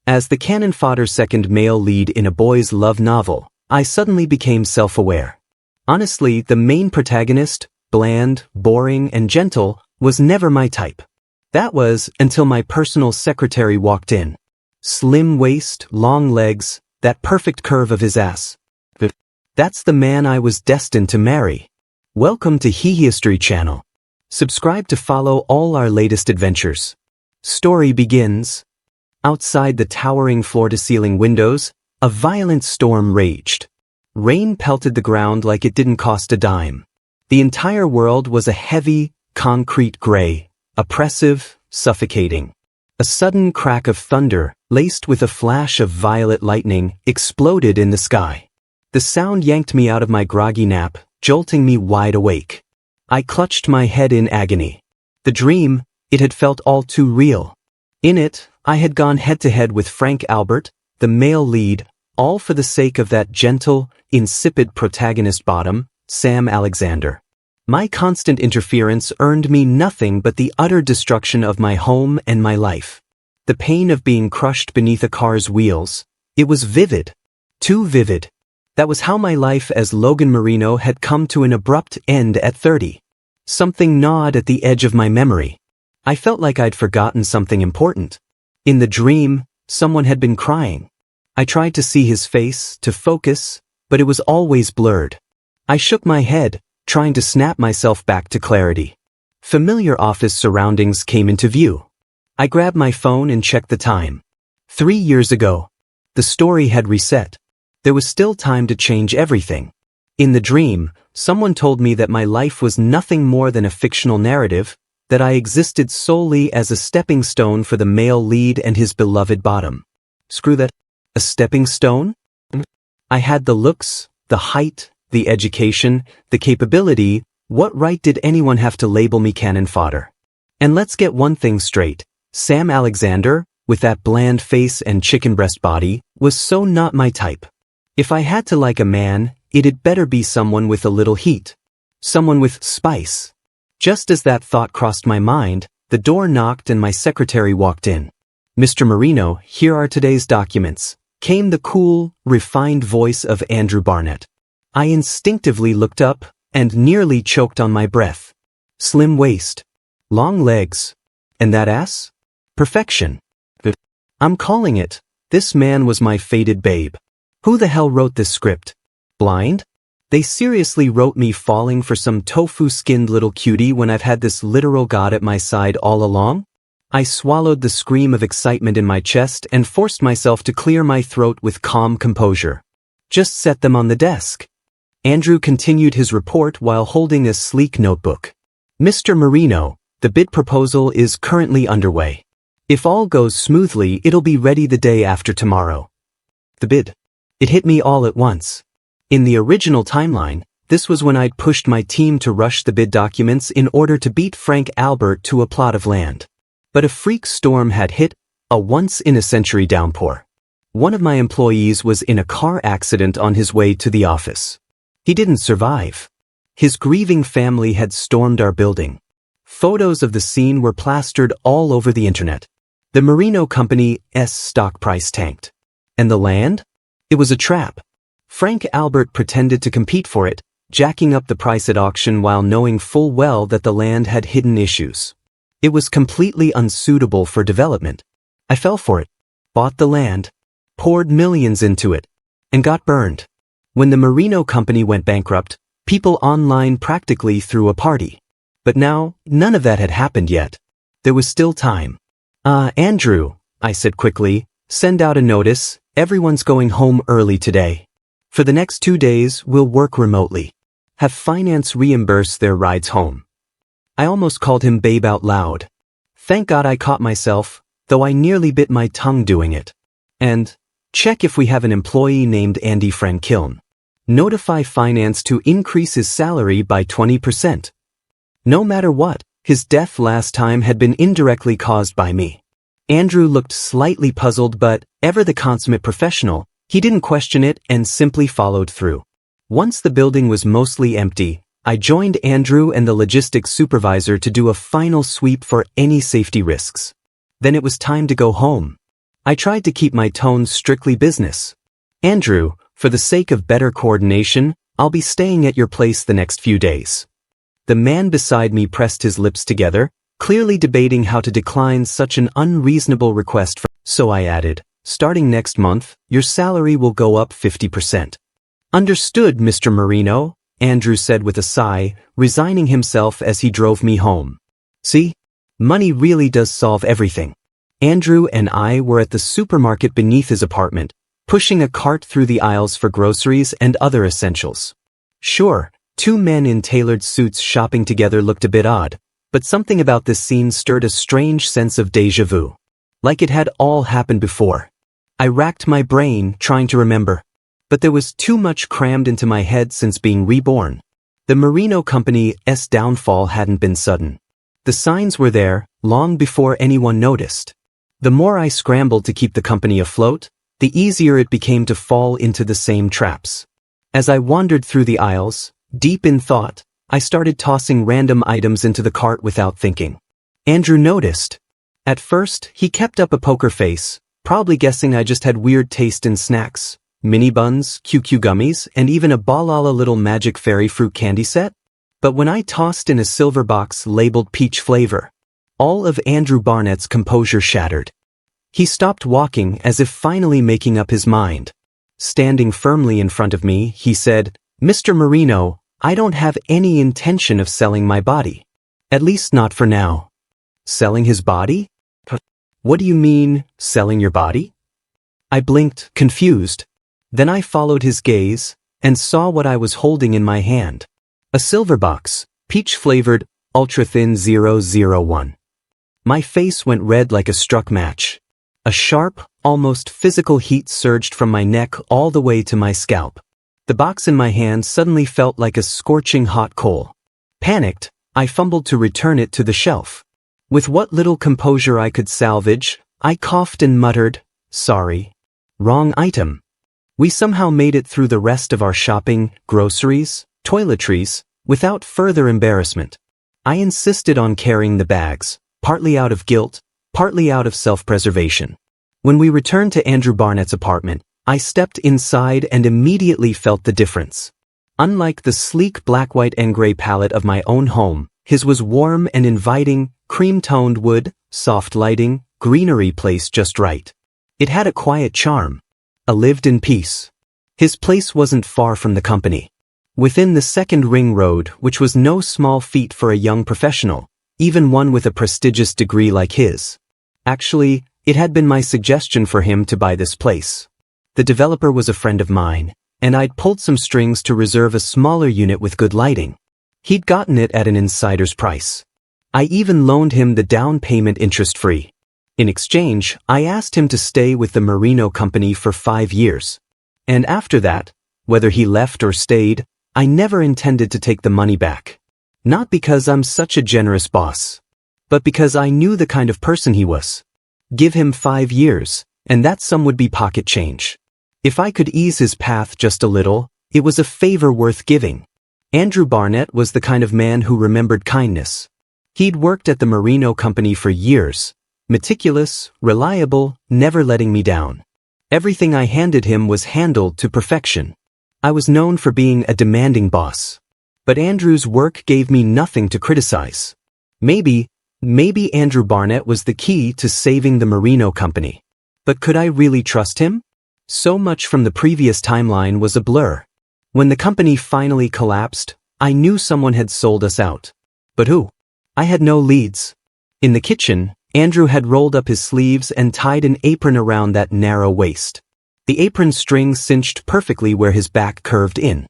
As the Cannon-Fodder second male lead in a boys' love novel, I suddenly became self-aware. Honestly, the main protagonist, bland, boring, and gentle, was never my type. That was until my personal secretary walked in. Slim waist, long legs, that perfect curve of his ass. That's the man I was destined to marry. Welcome to History Channel. Subscribe to follow all our latest adventures. Story begins. Outside the towering floor-to-ceiling windows, a violent storm raged. Rain pelted the ground like it didn't cost a dime. The entire world was a heavy, concrete gray, oppressive, suffocating. A sudden crack of thunder, laced with a flash of violet lightning, exploded in the sky. The sound yanked me out of my groggy nap, jolting me wide awake. I clutched my head in agony. The dream, it had felt all too real. In it, I had gone head-to-head with Frank Albert, the male lead, all for the sake of that gentle, insipid protagonist bottom, Sam Alexander. My constant interference earned me nothing but the utter destruction of my home and my life. The pain of being crushed beneath a car's wheels, it was vivid. Too vivid. That was how my life as Logan Marino had come to an abrupt end at 30. Something gnawed at the edge of my memory. I felt like I'd forgotten something important. In the dream, someone had been crying. I tried to see his face, to focus, but it was always blurred. I shook my head, trying to snap myself back to clarity. Familiar office surroundings came into view. I grabbed my phone and checked the time. 3 years ago. The story had reset. There was still time to change everything. In the dream, someone told me that my life was nothing more than a fictional narrative, that I existed solely as a stepping stone for the male lead and his beloved bottom. Screw that. A stepping stone? I had the looks, the height, the education, the capability. What right did anyone have to label me cannon-fodder? And let's get one thing straight. Sam Alexander, with that bland face and chicken breast body, was so not my type. If I had to like a man, it'd better be someone with a little heat. Someone with spice. Just as that thought crossed my mind, the door knocked and my secretary walked in. "Mr. Marino, here are today's documents," came the cool, refined voice of Andrew Barnett. I instinctively looked up and nearly choked on my breath. Slim waist. Long legs. And that ass? Perfection. I'm calling it. This man was my fated babe. Who the hell wrote this script? Blind? They seriously wrote me falling for some tofu-skinned little cutie when I've had this literal god at my side all along? I swallowed the scream of excitement in my chest and forced myself to clear my throat with calm composure. Just set them on the desk. Andrew continued his report while holding a sleek notebook. "Mr. Marino, the bid proposal is currently underway. If all goes smoothly, it'll be ready the day after tomorrow." The bid. It hit me all at once. In the original timeline, this was when I'd pushed my team to rush the bid documents in order to beat Frank Albert to a plot of land. But a freak storm had hit, a once-in-a-century downpour. One of my employees was in a car accident on his way to the office. He didn't survive. His grieving family had stormed our building. Photos of the scene were plastered all over the internet. The Marino Company's stock price tanked. And the land? It was a trap. Frank Albert pretended to compete for it, jacking up the price at auction while knowing full well that the land had hidden issues. It was completely unsuitable for development. I fell for it, bought the land, poured millions into it, and got burned. When the Marino Company went bankrupt, people online practically threw a party. But now, none of that had happened yet. There was still time. Andrew," I said quickly, "send out a notice, everyone's going home early today. For the next 2 days, we'll work remotely. Have finance reimburse their rides home." I almost called him babe out loud. Thank God I caught myself, though I nearly bit my tongue doing it. And, check if we have an employee named Andy Frankiln. Notify finance to increase his salary by 20%. No matter what, his death last time had been indirectly caused by me. Andrew looked slightly puzzled, but, ever the consummate professional, he didn't question it and simply followed through. Once the building was mostly empty, I joined Andrew and the logistics supervisor to do a final sweep for any safety risks. Then it was time to go home. I tried to keep my tone strictly business. Andrew, for the sake of better coordination, I'll be staying at your place the next few days. The man beside me pressed his lips together, clearly debating how to decline such an unreasonable request. So I added, starting next month, your salary will go up 50%. Understood, Mr. Marino, Andrew said with a sigh, resigning himself as he drove me home. See? Money really does solve everything. Andrew and I were at the supermarket beneath his apartment, pushing a cart through the aisles for groceries and other essentials. Sure, two men in tailored suits shopping together looked a bit odd, but something about this scene stirred a strange sense of déjà vu. Like it had all happened before. I racked my brain, trying to remember. But there was too much crammed into my head since being reborn. The Marino Company's downfall hadn't been sudden. The signs were there, long before anyone noticed. The more I scrambled to keep the company afloat, the easier it became to fall into the same traps. As I wandered through the aisles, deep in thought, I started tossing random items into the cart without thinking. Andrew noticed. At first, he kept up a poker face, probably guessing I just had weird taste in snacks, mini buns, QQ gummies, and even a Balala little magic fairy fruit candy set. But when I tossed in a silver box labeled peach flavor, all of Andrew Barnett's composure shattered. He stopped walking as if finally making up his mind. Standing firmly in front of me, he said, Mr. Marino, I don't have any intention of selling my body. At least not for now. Selling his body? What do you mean, selling your body? I blinked, confused. Then I followed his gaze, and saw what I was holding in my hand. A silver box, peach-flavored, ultra-thin 001. My face went red like a struck match. A sharp, almost physical heat surged from my neck all the way to my scalp. The box in my hand suddenly felt like a scorching hot coal. Panicked, I fumbled to return it to the shelf. With what little composure I could salvage, I coughed and muttered, sorry. Wrong item. We somehow made it through the rest of our shopping, groceries, toiletries, without further embarrassment. I insisted on carrying the bags, partly out of guilt, partly out of self-preservation. When we returned to Andrew Barnett's apartment, I stepped inside and immediately felt the difference. Unlike the sleek black-white and gray palette of my own home, his was warm and inviting, cream-toned wood, soft lighting, greenery placed just right. It had a quiet charm. A lived-in peace. His place wasn't far from the company. Within the second ring road, which was no small feat for a young professional, even one with a prestigious degree like his. Actually, it had been my suggestion for him to buy this place. The developer was a friend of mine, and I'd pulled some strings to reserve a smaller unit with good lighting. He'd gotten it at an insider's price. I even loaned him the down payment interest-free. In exchange, I asked him to stay with the Marino Company for 5 years. And after that, whether he left or stayed, I never intended to take the money back. Not because I'm such a generous boss, but because I knew the kind of person he was. Give him 5 years, and that sum would be pocket change. If I could ease his path just a little, it was a favor worth giving. Andrew Barnett was the kind of man who remembered kindness. He'd worked at the Marino Company for years. Meticulous, reliable, never letting me down. Everything I handed him was handled to perfection. I was known for being a demanding boss. But Andrew's work gave me nothing to criticize. Maybe Andrew Barnett was the key to saving the Marino Company. But could I really trust him? So much from the previous timeline was a blur. When the company finally collapsed, I knew someone had sold us out. But who? I had no leads. In the kitchen, Andrew had rolled up his sleeves and tied an apron around that narrow waist. The apron string cinched perfectly where his back curved in.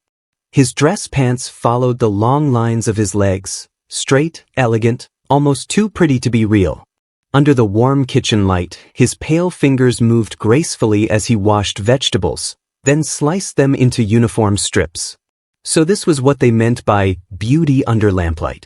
His dress pants followed the long lines of his legs, straight, elegant, almost too pretty to be real. Under the warm kitchen light, his pale fingers moved gracefully as he washed vegetables, then sliced them into uniform strips. So this was what they meant by beauty under lamplight.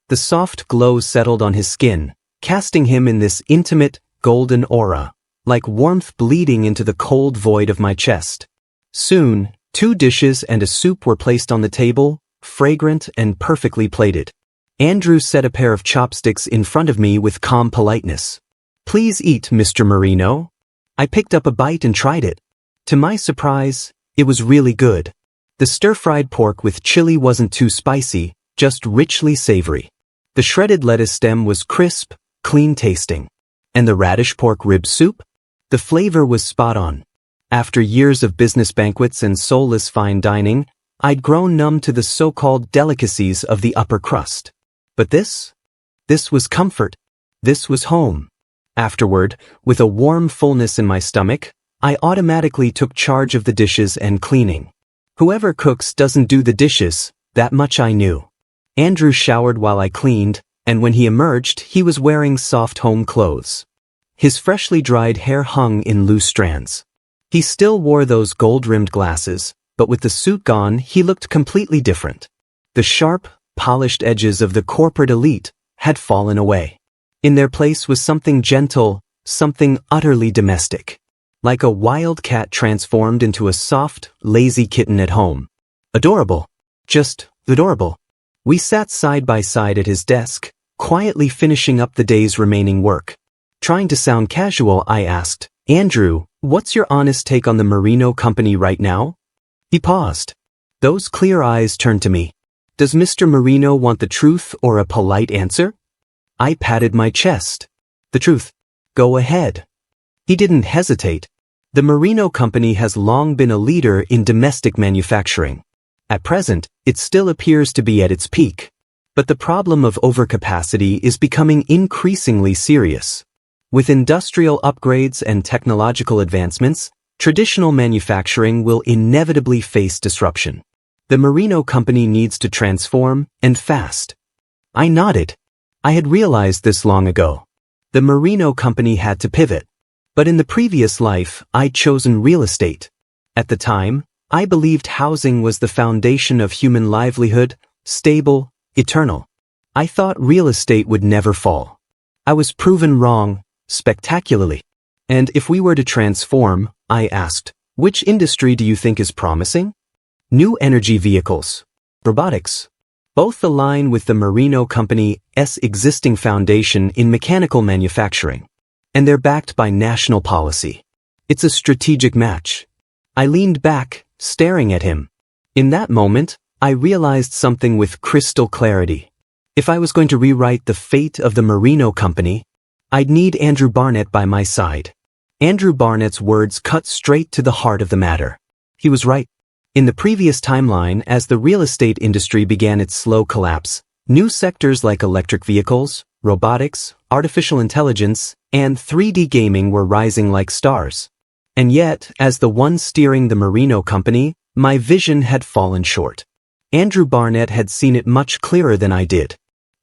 The soft glow settled on his skin, casting him in this intimate, golden aura, like warmth bleeding into the cold void of my chest. Soon, 2 dishes and a soup were placed on the table, fragrant and perfectly plated. Andrew set a pair of chopsticks in front of me with calm politeness. "Please eat, Mr. Marino." I picked up a bite and tried it. To my surprise, it was really good. The stir-fried pork with chili wasn't too spicy, just richly savory. The shredded lettuce stem was crisp, clean-tasting. And the radish pork rib soup? The flavor was spot on. After years of business banquets and soulless fine dining, I'd grown numb to the so-called delicacies of the upper crust. But this was comfort. This was home. Afterward, with a warm fullness in my stomach, I automatically took charge of the dishes and cleaning. Whoever cooks doesn't do the dishes, that much I knew. Andrew showered while I cleaned, and when he emerged, he was wearing soft home clothes. His freshly dried hair hung in loose strands. He still wore those gold-rimmed glasses, but with the suit gone, he looked completely different. The sharp, polished edges of the corporate elite had fallen away. In their place was something gentle, something utterly domestic. Like a wild cat transformed into a soft, lazy kitten at home. Adorable. Just adorable. We sat side by side at his desk, quietly finishing up the day's remaining work. Trying to sound casual, I asked, "Andrew, what's your honest take on the Merino company right now?" He paused. Those clear eyes turned to me. "Does Mr. Merino want the truth or a polite answer?" I patted my chest. "The truth." "Go ahead." He didn't hesitate. The Merino company has long been a leader in domestic manufacturing. At present, it still appears to be at its peak. But the problem of overcapacity is becoming increasingly serious. With industrial upgrades and technological advancements, traditional manufacturing will inevitably face disruption. The Merino company needs to transform, and fast. I nodded. I had realized this long ago. The Merino company had to pivot. But in the previous life, I'd chosen real estate. At the time, I believed housing was the foundation of human livelihood, stable, eternal. I thought real estate would never fall. I was proven wrong, spectacularly. And if we were to transform, I asked, which industry do you think is promising? New energy vehicles. Robotics. Both align with the Merino company's existing foundation in mechanical manufacturing. And they're backed by national policy. It's a strategic match. I leaned back, staring at him. In that moment, I realized something with crystal clarity. If I was going to rewrite the fate of the Merino company, I'd need Andrew Barnett by my side. Andrew Barnett's words cut straight to the heart of the matter. He was right. In the previous timeline, as the real estate industry began its slow collapse, new sectors like electric vehicles, robotics, artificial intelligence, and 3D gaming were rising like stars. And yet, as the one steering the Merino company, my vision had fallen short. Andrew Barnett had seen it much clearer than I did.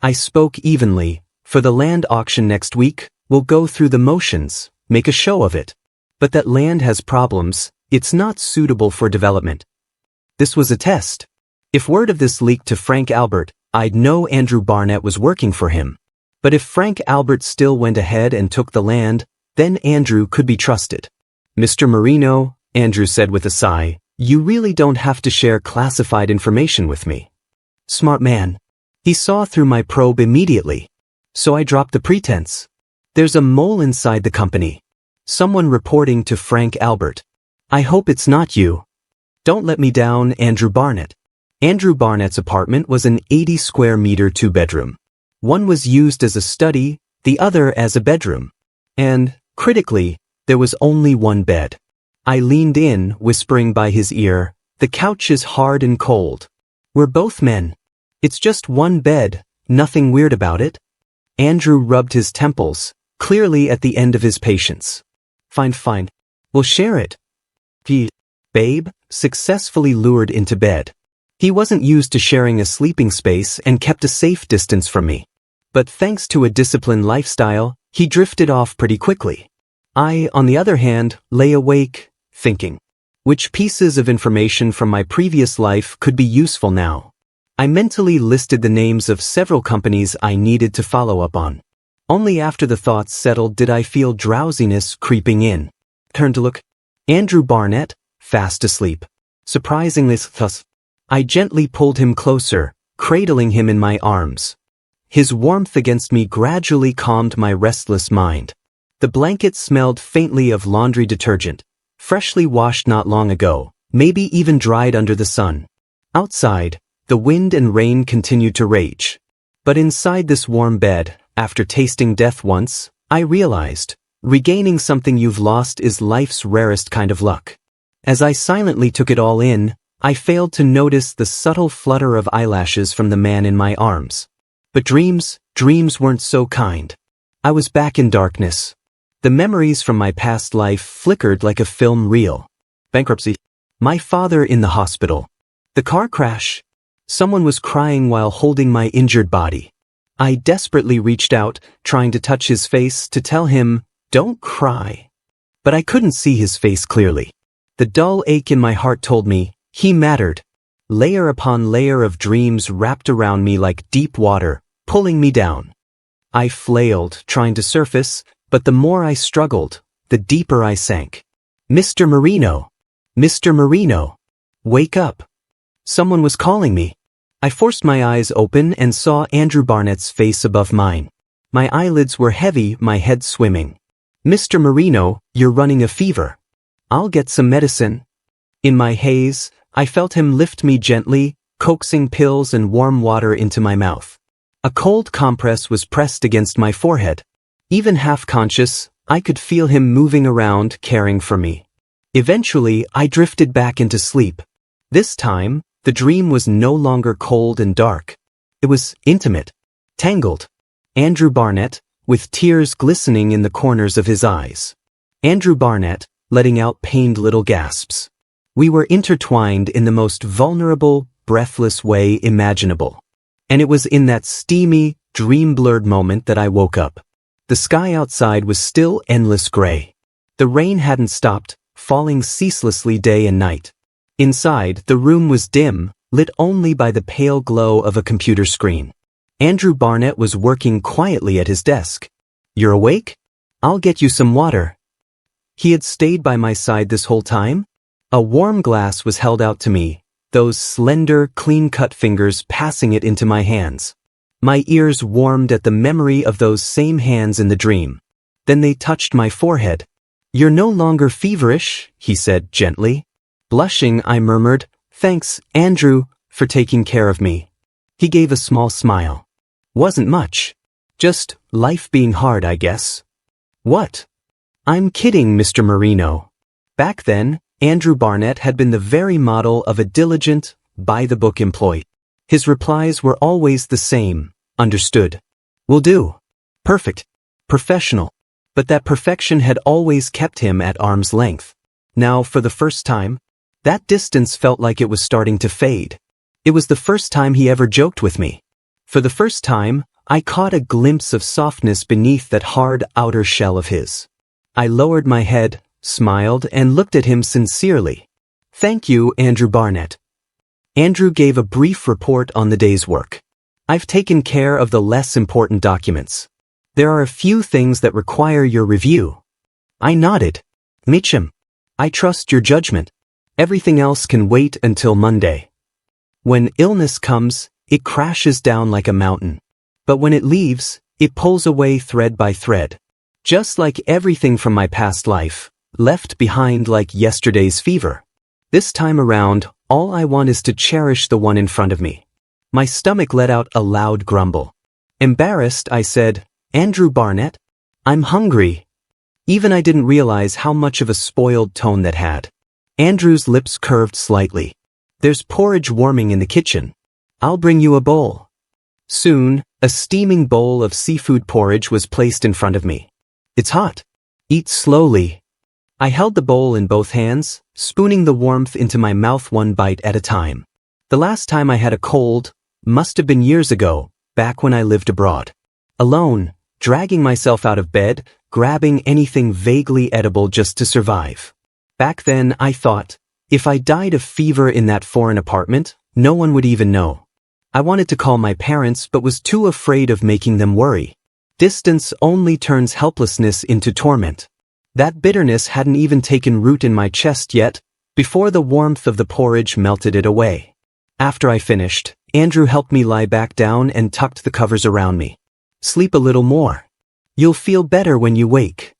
I spoke evenly. For the land auction next week, we'll go through the motions, make a show of it. But that land has problems, it's not suitable for development. This was a test. If word of this leaked to Frank Albert, I'd know Andrew Barnett was working for him. But if Frank Albert still went ahead and took the land, then Andrew could be trusted. "Mr. Merino," Andrew said with a sigh, "you really don't have to share classified information with me." Smart man. He saw through my probe immediately. So I dropped the pretense. "There's a mole inside the company. Someone reporting to Frank Albert. I hope it's not you." "Don't let me down, Andrew Barnett." Andrew Barnett's apartment was an 80-square-meter two-bedroom. One was used as a study, the other as a bedroom. And, critically, there was only one bed. I leaned in, whispering by his ear, "The couch is hard and cold. We're both men. It's just one bed, nothing weird about it." Andrew rubbed his temples, clearly at the end of his patience. Fine. We'll share it." Babe, successfully lured into bed. He wasn't used to sharing a sleeping space and kept a safe distance from me. But thanks to a disciplined lifestyle, he drifted off pretty quickly. I, on the other hand, lay awake, thinking. Which pieces of information from my previous life could be useful now? I mentally listed the names of several companies I needed to follow up on. Only after the thoughts settled did I feel drowsiness creeping in. Turned to look. Andrew Barnett, fast asleep. Surprisingly thus. I gently pulled him closer, cradling him in my arms. His warmth against me gradually calmed my restless mind. The blanket smelled faintly of laundry detergent, freshly washed not long ago, maybe even dried under the sun. Outside, the wind and rain continued to rage. But inside this warm bed, after tasting death once, I realized, regaining something you've lost is life's rarest kind of luck. As I silently took it all in, I failed to notice the subtle flutter of eyelashes from the man in my arms. But dreams weren't so kind. I was back in darkness. The memories from my past life flickered like a film reel. Bankruptcy. My father in the hospital. The car crash. Someone was crying while holding my injured body. I desperately reached out, trying to touch his face to tell him, "Don't cry." But I couldn't see his face clearly. The dull ache in my heart told me, he mattered. Layer upon layer of dreams wrapped around me like deep water, pulling me down. I flailed, trying to surface, but the more I struggled, the deeper I sank. Mr. Marino! Mr. Marino! Wake up! Someone was calling me. I forced my eyes open and saw Andrew Barnett's face above mine. My eyelids were heavy, my head swimming. "Mr. Marino, you're running a fever. I'll get some medicine." In my haze, I felt him lift me gently, coaxing pills and warm water into my mouth. A cold compress was pressed against my forehead. Even half-conscious, I could feel him moving around, caring for me. Eventually, I drifted back into sleep. This time, the dream was no longer cold and dark. It was intimate, tangled. Andrew Barnett, with tears glistening in the corners of his eyes. Andrew Barnett, letting out pained little gasps. We were intertwined in the most vulnerable, breathless way imaginable. And it was in that steamy, dream-blurred moment that I woke up. The sky outside was still endless gray. The rain hadn't stopped, falling ceaselessly day and night. Inside, the room was dim, lit only by the pale glow of a computer screen. Andrew Barnett was working quietly at his desk. "You're awake? I'll get you some water." He had stayed by my side this whole time. A warm glass was held out to me, those slender, clean-cut fingers passing it into my hands. My ears warmed at the memory of those same hands in the dream. Then they touched my forehead. "You're no longer feverish," he said gently. Blushing, I murmured, "Thanks, Andrew, for taking care of me." He gave a small smile. "Wasn't much. Just life being hard, I guess." "What?" "I'm kidding, Mr. Marino." Back then, Andrew Barnett had been the very model of a diligent, by-the-book employee. His replies were always the same. "Understood. Will do. Perfect. Professional." But that perfection had always kept him at arm's length. Now, for the first time, that distance felt like it was starting to fade. It was the first time he ever joked with me. For the first time, I caught a glimpse of softness beneath that hard outer shell of his. I lowered my head, smiled, and looked at him sincerely. "Thank you, Andrew Barnett." Andrew gave a brief report on the day's work. "I've taken care of the less important documents. There are a few things that require your review." I nodded. "Mitchum, I trust your judgment. Everything else can wait until Monday." When illness comes, it crashes down like a mountain. But when it leaves, it pulls away thread by thread. Just like everything from my past life, left behind like yesterday's fever. This time around, all I want is to cherish the one in front of me. My stomach let out a loud grumble. Embarrassed, I said, "Andrew Barnett, I'm hungry." Even I didn't realize how much of a spoiled tone that had. Andrew's lips curved slightly. "There's porridge warming in the kitchen. I'll bring you a bowl." Soon, a steaming bowl of seafood porridge was placed in front of me. "It's hot. Eat slowly." I held the bowl in both hands, spooning the warmth into my mouth one bite at a time. The last time I had a cold must have been years ago, back when I lived abroad. Alone, dragging myself out of bed, grabbing anything vaguely edible just to survive. Back then, I thought, if I died of fever in that foreign apartment, no one would even know. I wanted to call my parents but was too afraid of making them worry. Distance only turns helplessness into torment. That bitterness hadn't even taken root in my chest yet, before the warmth of the porridge melted it away. After I finished, Andrew helped me lie back down and tucked the covers around me. "Sleep a little more. You'll feel better when you wake."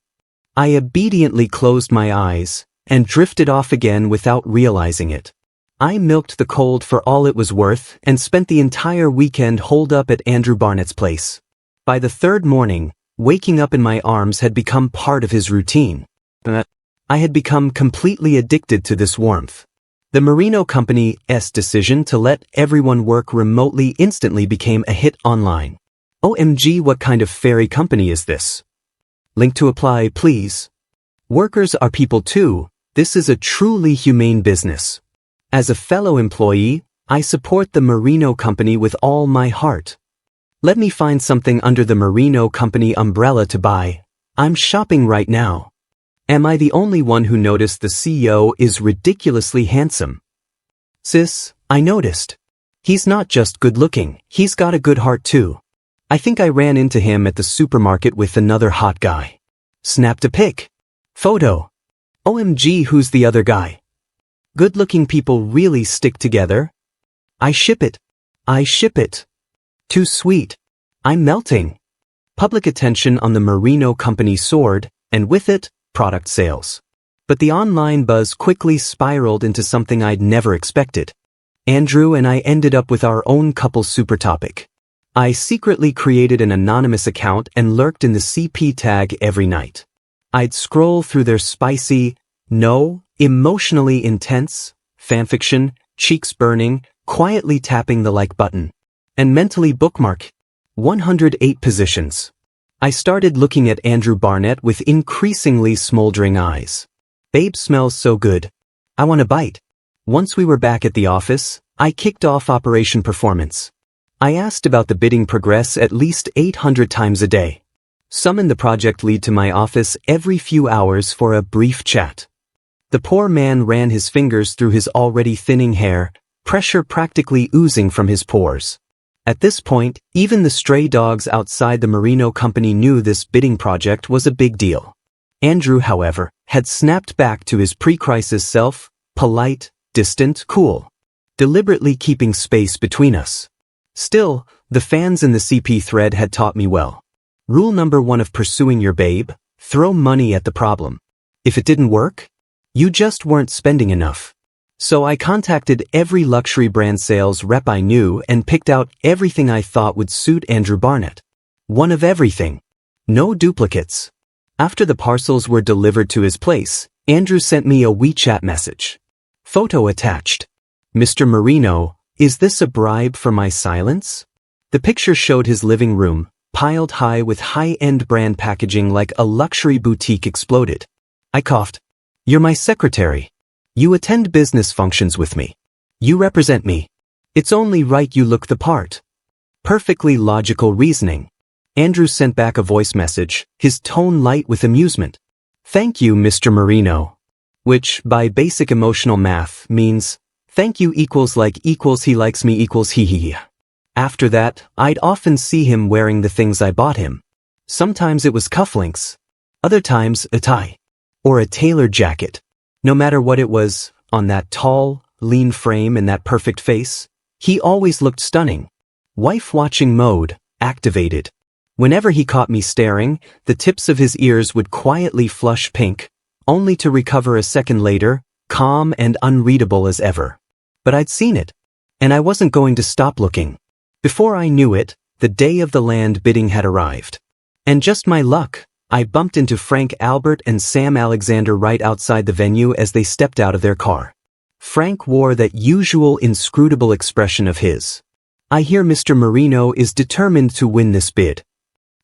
I obediently closed my eyes and drifted off again without realizing it. I milked the cold for all it was worth and spent the entire weekend holed up at Andrew Barnett's place. By the third morning, waking up in my arms had become part of his routine. I had become completely addicted to this warmth. The Merino Company's decision to let everyone work remotely instantly became a hit online. OMG, what kind of fairy company is this? Link to apply, please. Workers are people too. This is a truly humane business. As a fellow employee, I support the Merino Company with all my heart. Let me find something under the Merino Company umbrella to buy. I'm shopping right now. Am I the only one who noticed the CEO is ridiculously handsome? Sis, I noticed. He's not just good looking, he's got a good heart too. I think I ran into him at the supermarket with another hot guy. Snapped a pic. Photo. OMG, who's the other guy? Good-looking people really stick together? I ship it. I ship it. Too sweet. I'm melting. Public attention on the Merino Company soared, and with it, product sales. But the online buzz quickly spiraled into something I'd never expected. Andrew and I ended up with our own couple super topic. I secretly created an anonymous account and lurked in the CP tag every night. I'd scroll through their spicy, emotionally intense, fanfiction, cheeks burning, quietly tapping the like button, and mentally bookmark 108 positions. I started looking at Andrew Barnett with increasingly smoldering eyes. Babe smells so good. I want a bite. Once we were back at the office, I kicked off Operation Performance. I asked about the bidding progress at least 800 times a day. Summoned the project lead to my office every few hours for a brief chat. The poor man ran his fingers through his already thinning hair, pressure practically oozing from his pores. At this point, even the stray dogs outside the Merino Company knew this bidding project was a big deal. Andrew, however, had snapped back to his pre-crisis self, polite, distant, cool, deliberately keeping space between us. Still, the fans in the CP thread had taught me well. Rule number 1 of pursuing your babe: throw money at the problem. If it didn't work, you just weren't spending enough. So I contacted every luxury brand sales rep I knew and picked out everything I thought would suit Andrew Barnett. One of everything. No duplicates. After the parcels were delivered to his place, Andrew sent me a WeChat message. Photo attached. Mr. Merino, is this a bribe for my silence? The picture showed his living room, piled high with high-end brand packaging like a luxury boutique exploded. I coughed. You're my secretary. You attend business functions with me. You represent me. It's only right you look the part. Perfectly logical reasoning. Andrew sent back a voice message, his tone light with amusement. Thank you, Mr. Merino. Which, by basic emotional math, means, thank you equals like equals he likes me equals he. After that, I'd often see him wearing the things I bought him. Sometimes it was cufflinks. Other times, a tie. Or a tailored jacket. No matter what it was, on that tall, lean frame and that perfect face, he always looked stunning. Wife-watching mode, activated. Whenever he caught me staring, the tips of his ears would quietly flush pink, only to recover a second later, calm and unreadable as ever. But I'd seen it, and I wasn't going to stop looking. Before I knew it, the day of the land bidding had arrived. And just my luck, I bumped into Frank Albert and Sam Alexander right outside the venue as they stepped out of their car. Frank wore that usual inscrutable expression of his. I hear Mr. Merino is determined to win this bid.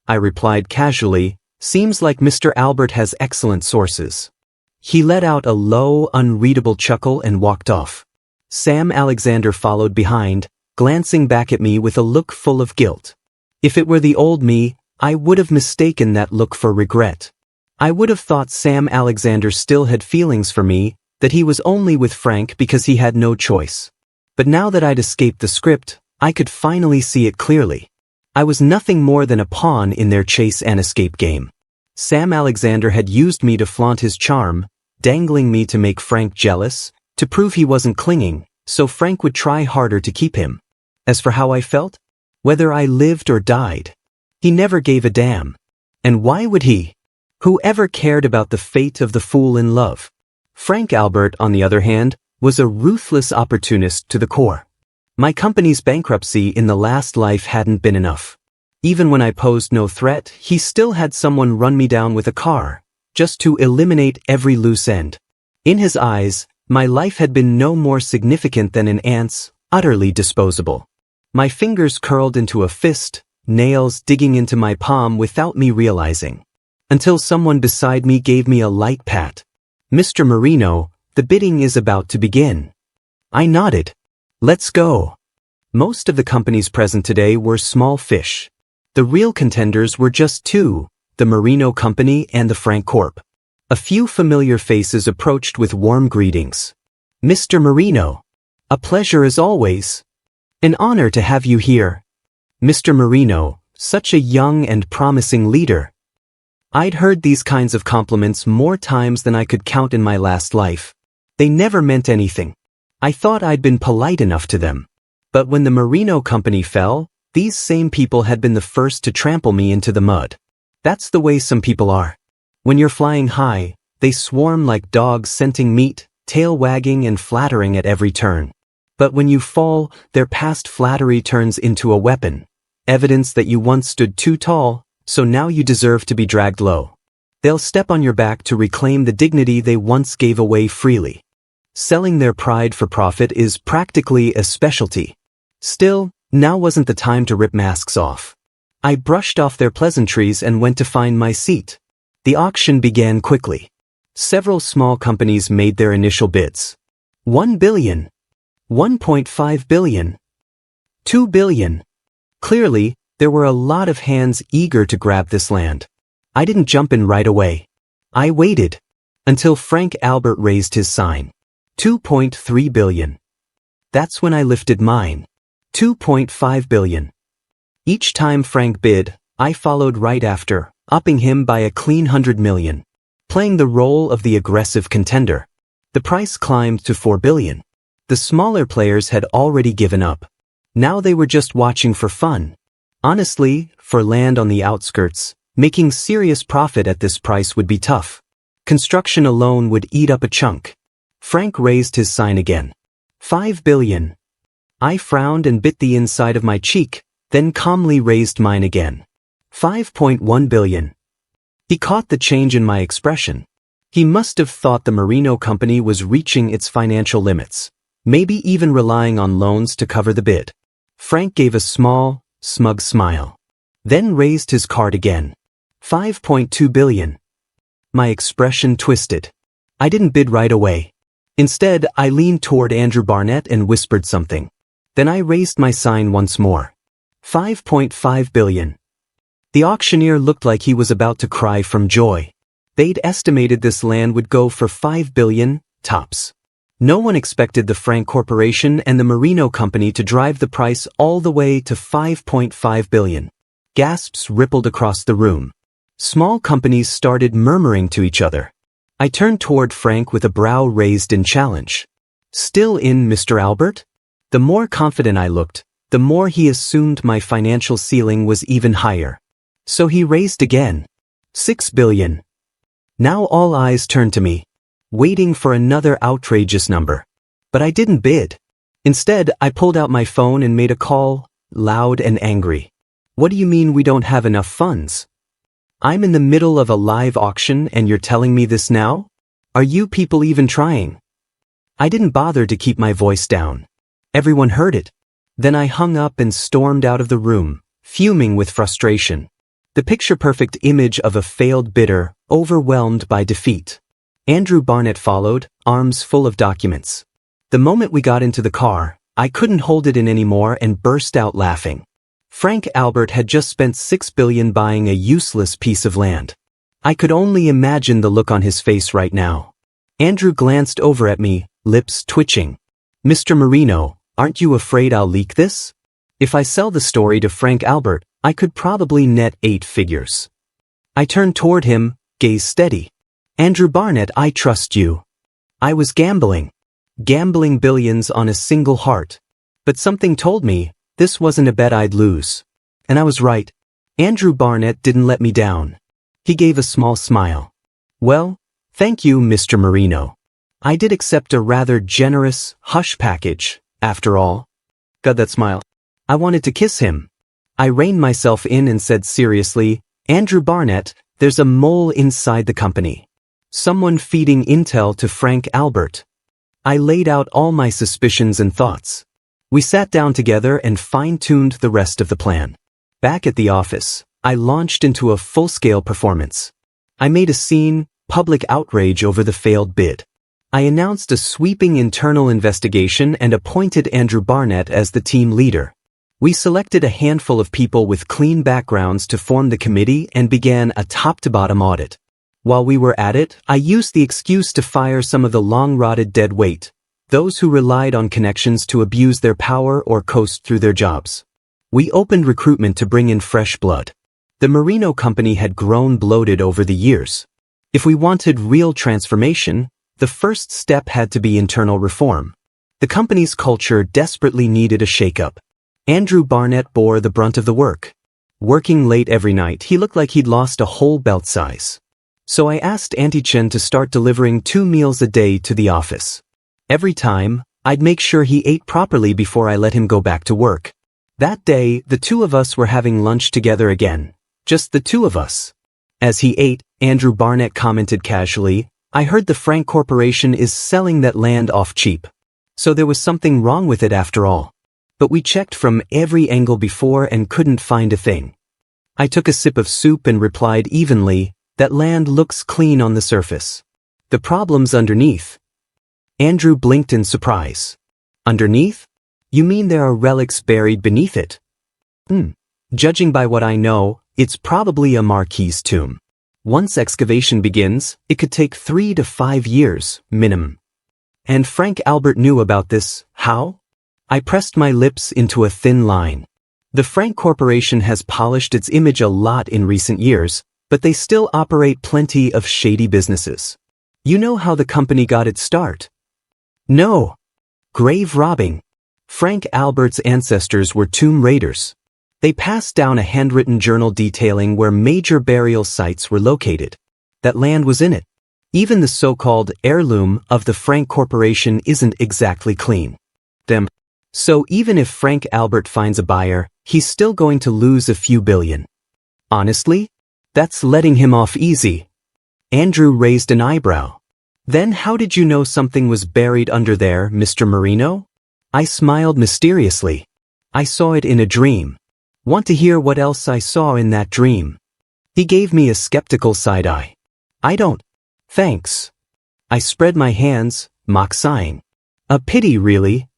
I replied casually, seems like Mr. Albert has excellent sources. He let out a low, unreadable chuckle and walked off. Sam Alexander followed behind, glancing back at me with a look full of guilt. If it were the old me, I would have mistaken that look for regret. I would have thought Sam Alexander still had feelings for me, that he was only with Frank because he had no choice. But now that I'd escaped the script, I could finally see it clearly. I was nothing more than a pawn in their chase and escape game. Sam Alexander had used me to flaunt his charm, dangling me to make Frank jealous, to prove he wasn't clinging, so Frank would try harder to keep him. As for how I felt, whether I lived or died, he never gave a damn. And why would he? Who ever cared about the fate of the fool in love? Frank Albert, on the other hand, was a ruthless opportunist to the core. My company's bankruptcy in the last life hadn't been enough. Even when I posed no threat, he still had someone run me down with a car, just to eliminate every loose end. In his eyes, my life had been no more significant than an ant's, utterly disposable. My fingers curled into a fist, nails digging into my palm without me realizing. Until someone beside me gave me a light pat. "Mr. Marino, the bidding is about to begin." I nodded. "Let's go." Most of the companies present today were small fish. The real contenders were just two, the Marino Company and the Frank Corp. A few familiar faces approached with warm greetings. "Mr. Marino. A pleasure as always. An honor to have you here. Mr. Marino, such a young and promising leader." I'd heard these kinds of compliments more times than I could count in my last life. They never meant anything. I thought I'd been polite enough to them. But when the Marino Company fell, these same people had been the first to trample me into the mud. That's the way some people are. When you're flying high, they swarm like dogs scenting meat, tail wagging and flattering at every turn. But when you fall, their past flattery turns into a weapon. Evidence that you once stood too tall, so now you deserve to be dragged low. They'll step on your back to reclaim the dignity they once gave away freely. Selling their pride for profit is practically a specialty. Still, now wasn't the time to rip masks off. I brushed off their pleasantries and went to find my seat. The auction began quickly. Several small companies made their initial bids. 1 billion. 1.5 billion. 2 billion. Clearly, there were a lot of hands eager to grab this land. I didn't jump in right away. I waited until Frank Albert raised his sign. 2.3 billion. That's when I lifted mine. 2.5 billion. Each time Frank bid, I followed right after, upping him by a clean 100 million, playing the role of the aggressive contender. The price climbed to 4 billion. The smaller players had already given up. Now they were just watching for fun. Honestly, for land on the outskirts, making serious profit at this price would be tough. Construction alone would eat up a chunk. Frank raised his sign again. 5 billion. I frowned and bit the inside of my cheek, then calmly raised mine again. 5.1 billion. He caught the change in my expression. He must have thought the Marino Company was reaching its financial limits, maybe even relying on loans to cover the bid. Frank gave a small, smug smile, then raised his card again. 5.2 billion. My expression twisted. I didn't bid right away. Instead, I leaned toward Andrew Barnett and whispered something. Then I raised my sign once more. 5.5 billion. The auctioneer looked like he was about to cry from joy. They'd estimated this land would go for 5 billion, tops. No one expected the Frank Corporation and the Marino Company to drive the price all the way to 5.5 billion. Gasps rippled across the room. Small companies started murmuring to each other. I turned toward Frank with a brow raised in challenge. "Still in, Mr. Albert?" The more confident I looked, the more he assumed my financial ceiling was even higher. So he raised again. 6 billion. Now all eyes turned to me, waiting for another outrageous number. But I didn't bid. Instead, I pulled out my phone and made a call, loud and angry. "What do you mean we don't have enough funds? I'm in the middle of a live auction and you're telling me this now? Are you people even trying?" I didn't bother to keep my voice down. Everyone heard it. Then I hung up and stormed out of the room, fuming with frustration. The picture-perfect image of a failed bidder, overwhelmed by defeat. Andrew Barnett followed, arms full of documents. The moment we got into the car, I couldn't hold it in anymore and burst out laughing. Frank Albert had just spent 6 billion buying a useless piece of land. I could only imagine the look on his face right now. Andrew glanced over at me, lips twitching. "Mr. Marino, aren't you afraid I'll leak this? If I sell the story to Frank Albert, I could probably net 8 figures." I turned toward him, gaze steady. "Andrew Barnett, I trust you." I was gambling billions on a single heart. But something told me, this wasn't a bet I'd lose. And I was right. Andrew Barnett didn't let me down. He gave a small smile. Well, thank you, Mr. Marino. I did accept a rather generous hush package, after all. Got that smile. I wanted to kiss him. I reined myself in and said seriously, Andrew Barnett, there's a mole inside the company. Someone feeding intel to Frank Albert. I laid out all my suspicions and thoughts. We sat down together and fine-tuned the rest of the plan. Back at the office, I launched into a full-scale performance. I made a scene, public outrage over the failed bid. I announced a sweeping internal investigation and appointed Andrew Barnett as the team leader. We selected a handful of people with clean backgrounds to form the committee and began a top-to-bottom audit. While we were at it, I used the excuse to fire some of the long-rotted dead weight, those who relied on connections to abuse their power or coast through their jobs. We opened recruitment to bring in fresh blood. The Marino company had grown bloated over the years. If we wanted real transformation, the first step had to be internal reform. The company's culture desperately needed a shakeup. Andrew Barnett bore the brunt of the work. Working late every night, he looked like he'd lost a whole belt size. So I asked Auntie Chen to start delivering 2 meals a day to the office. Every time, I'd make sure he ate properly before I let him go back to work. That day, the two of us were having lunch together again. Just the two of us. As he ate, Andrew Barnett commented casually, I heard the Frank Corporation is selling that land off cheap. So there was something wrong with it after all. But we checked from every angle before and couldn't find a thing. I took a sip of soup and replied evenly, that land looks clean on the surface. The problem's underneath. Andrew blinked in surprise. Underneath? You mean there are relics buried beneath it? Judging by what I know, it's probably a Marquis tomb. Once excavation begins, it could take 3 to 5 years, minimum. And Frank Albert knew about this. How? I pressed my lips into a thin line. The Frank Corporation has polished its image a lot in recent years, but they still operate plenty of shady businesses. You know how the company got its start? No. Grave robbing. Frank Albert's ancestors were tomb raiders. They passed down a handwritten journal detailing where major burial sites were located. That land was in it. Even the so-called heirloom of the Frank Corporation isn't exactly clean. Damn. So even if Frank Albert finds a buyer, he's still going to lose a few billion. Honestly? That's letting him off easy. Andrew raised an eyebrow. Then how did you know something was buried under there, Mr. Marino? I smiled mysteriously. I saw it in a dream. Want to hear what else I saw in that dream? He gave me a skeptical side eye. I don't. Thanks. I spread my hands, mock sighing. A pity, really.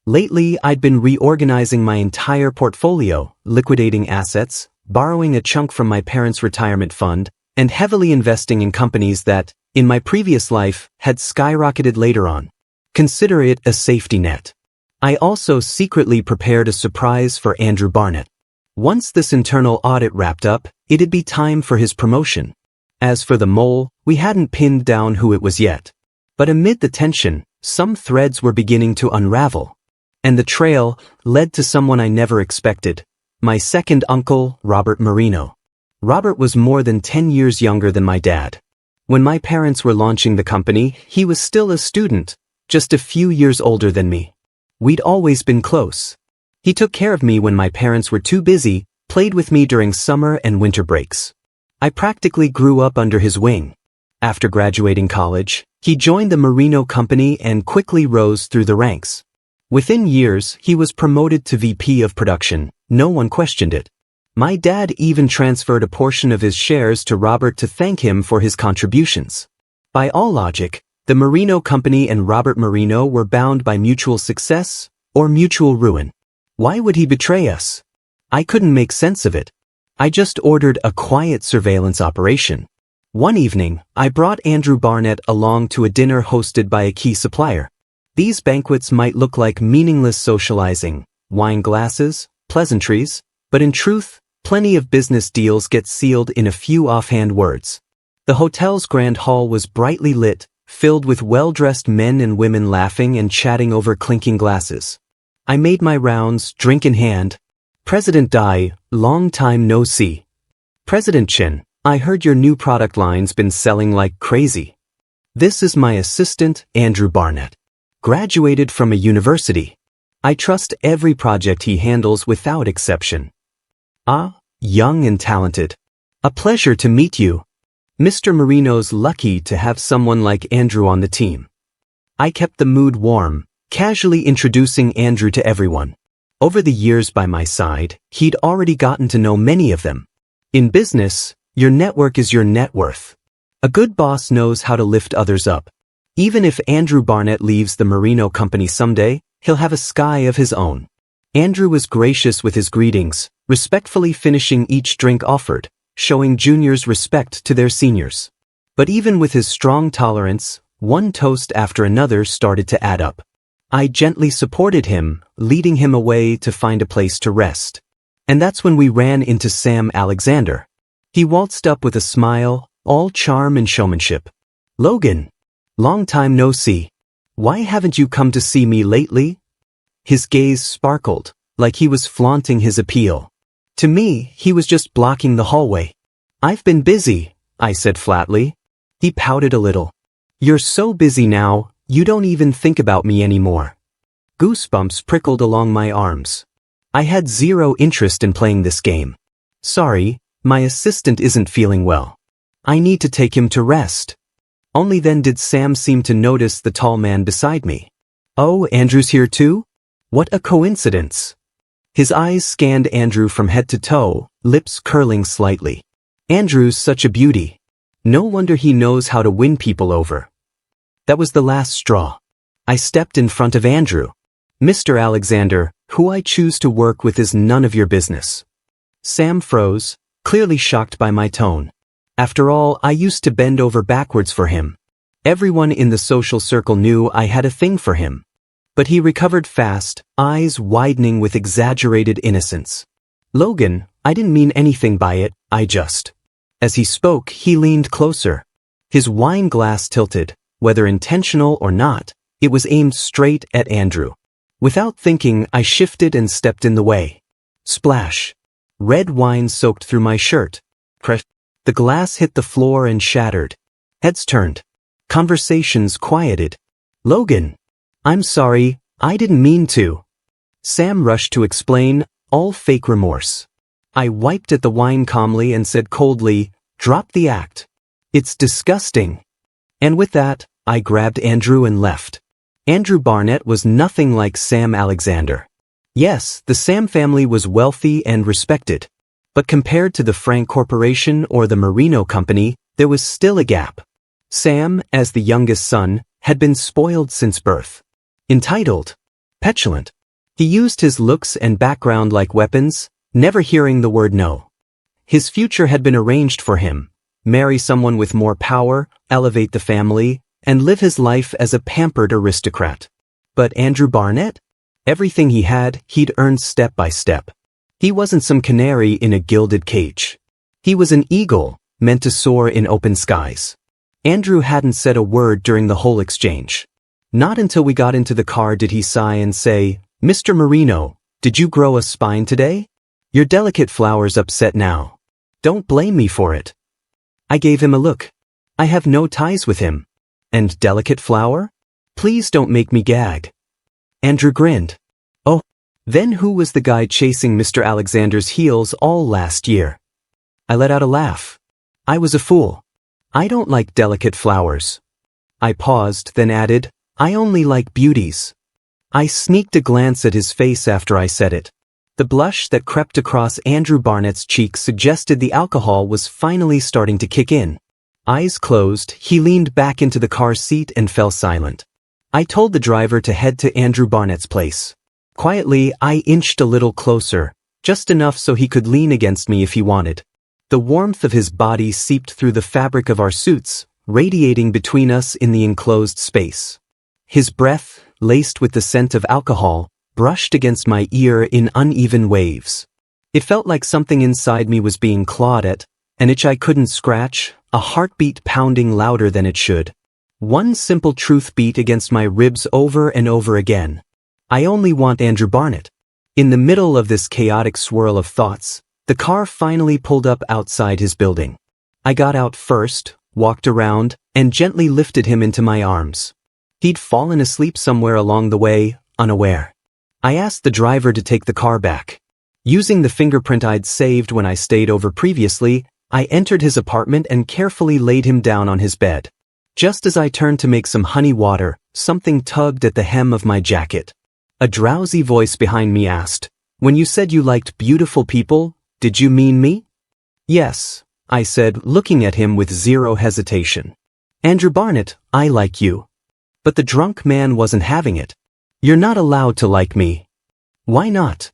Lately, I'd been reorganizing my entire portfolio, liquidating assets, borrowing a chunk from my parents' retirement fund, and heavily investing in companies that, in my previous life, had skyrocketed later on. Consider it a safety net. I also secretly prepared a surprise for Andrew Barnett. Once this internal audit wrapped up, it'd be time for his promotion. As for the mole, we hadn't pinned down who it was yet. But amid the tension, some threads were beginning to unravel. And the trail led to someone I never expected. My second uncle, Robert Marino. Robert was more than 10 years younger than my dad. When my parents were launching the company, he was still a student, just a few years older than me. We'd always been close. He took care of me when my parents were too busy, played with me during summer and winter breaks. I practically grew up under his wing. After graduating college, he joined the Marino company and quickly rose through the ranks. Within years, he was promoted to VP of production. No one questioned it. My dad even transferred a portion of his shares to Robert to thank him for his contributions. By all logic, the Marino company and Robert Marino were bound by mutual success or mutual ruin. Why would he betray us? I couldn't make sense of it. I just ordered a quiet surveillance operation. One evening, I brought Andrew Barnett along to a dinner hosted by a key supplier. These banquets might look like meaningless socializing, wine glasses, pleasantries, but in truth, plenty of business deals get sealed in a few offhand words. The hotel's grand hall was brightly lit, filled with well-dressed men and women laughing and chatting over clinking glasses. I made my rounds, drink in hand. President Dai, long time no see. President Chen, I heard your new product line's been selling like crazy. This is my assistant, Andrew Barnett. Graduated from a university. I trust every project he handles without exception. Ah, young and talented. A pleasure to meet you. Mr. Marino's lucky to have someone like Andrew on the team. I kept the mood warm, casually introducing Andrew to everyone. Over the years by my side, he'd already gotten to know many of them. In business, your network is your net worth. A good boss knows how to lift others up. Even if Andrew Barnett leaves the Marino company someday, he'll have a sky of his own. Andrew was gracious with his greetings, respectfully finishing each drink offered, showing juniors respect to their seniors. But even with his strong tolerance, one toast after another started to add up. I gently supported him, leading him away to find a place to rest. And that's when we ran into Sam Alexander. He waltzed up with a smile, all charm and showmanship. "Logan, long time no see. Why haven't you come to see me lately?" His gaze sparkled, like he was flaunting his appeal. To me, he was just blocking the hallway. "I've been busy," I said flatly. He pouted a little. "You're so busy now, you don't even think about me anymore." Goosebumps prickled along my arms. I had zero interest in playing this game. "Sorry, my assistant isn't feeling well. I need to take him to rest." Only then did Sam seem to notice the tall man beside me. "Oh, Andrew's here too? What a coincidence." His eyes scanned Andrew from head to toe, lips curling slightly. "Andrew's such a beauty. No wonder he knows how to win people over." That was the last straw. I stepped in front of Andrew. "Mr. Alexander, who I choose to work with is none of your business." Sam froze, clearly shocked by my tone. After all, I used to bend over backwards for him. Everyone in the social circle knew I had a thing for him. But he recovered fast, eyes widening with exaggerated innocence. "Logan, I didn't mean anything by it, I just..." As he spoke, he leaned closer. His wine glass tilted. Whether intentional or not, it was aimed straight at Andrew. Without thinking, I shifted and stepped in the way. Splash. Red wine soaked through my shirt. Crash. The glass hit the floor and shattered. Heads turned. Conversations quieted. "Logan, I'm sorry, I didn't mean to." Sam rushed to explain, all fake remorse. I wiped at the wine calmly and said coldly, "Drop the act. It's disgusting." And with that, I grabbed Andrew and left. Andrew Barnett was nothing like Sam Alexander. Yes, the Sam family was wealthy and respected. But compared to the Frank Corporation or the Marino Company, there was still a gap. Sam, as the youngest son, had been spoiled since birth. Entitled. Petulant. He used his looks and background like weapons, never hearing the word no. His future had been arranged for him. Marry someone with more power, elevate the family, and live his life as a pampered aristocrat. But Andrew Barnett? Everything he had, he'd earned step by step. He wasn't some canary in a gilded cage. He was an eagle, meant to soar in open skies. Andrew hadn't said a word during the whole exchange. Not until we got into the car did he sigh and say, "Mr. Marino, did you grow a spine today? Your delicate flower's upset now. Don't blame me for it." I gave him a look. I have no ties with him. And delicate flower? Please don't make me gag. Andrew grinned. "Oh, then who was the guy chasing Mr. Alexander's heels all last year?" I let out a laugh. "I was a fool. I don't like delicate flowers." I paused, then added, "I only like beauties." I sneaked a glance at his face after I said it. The blush that crept across Andrew Barnett's cheeks suggested the alcohol was finally starting to kick in. Eyes closed, he leaned back into the car seat and fell silent. I told the driver to head to Andrew Barnett's place. Quietly, I inched a little closer, just enough so he could lean against me if he wanted. The warmth of his body seeped through the fabric of our suits, radiating between us in the enclosed space. His breath, laced with the scent of alcohol, brushed against my ear in uneven waves. It felt like something inside me was being clawed at, an itch I couldn't scratch, a heartbeat pounding louder than it should. One simple truth beat against my ribs over and over again. I only want Andrew Barnett. In the middle of this chaotic swirl of thoughts, the car finally pulled up outside his building. I got out first, walked around, and gently lifted him into my arms. He'd fallen asleep somewhere along the way, unaware. I asked the driver to take the car back. Using the fingerprint I'd saved when I stayed over previously, I entered his apartment and carefully laid him down on his bed. Just as I turned to make some honey water, something tugged at the hem of my jacket. A drowsy voice behind me asked, "When you said you liked beautiful people, did you mean me?" "Yes," I said, looking at him with zero hesitation. "Andrew Barnett, I like you." But the drunk man wasn't having it. "You're not allowed to like me." "Why not?"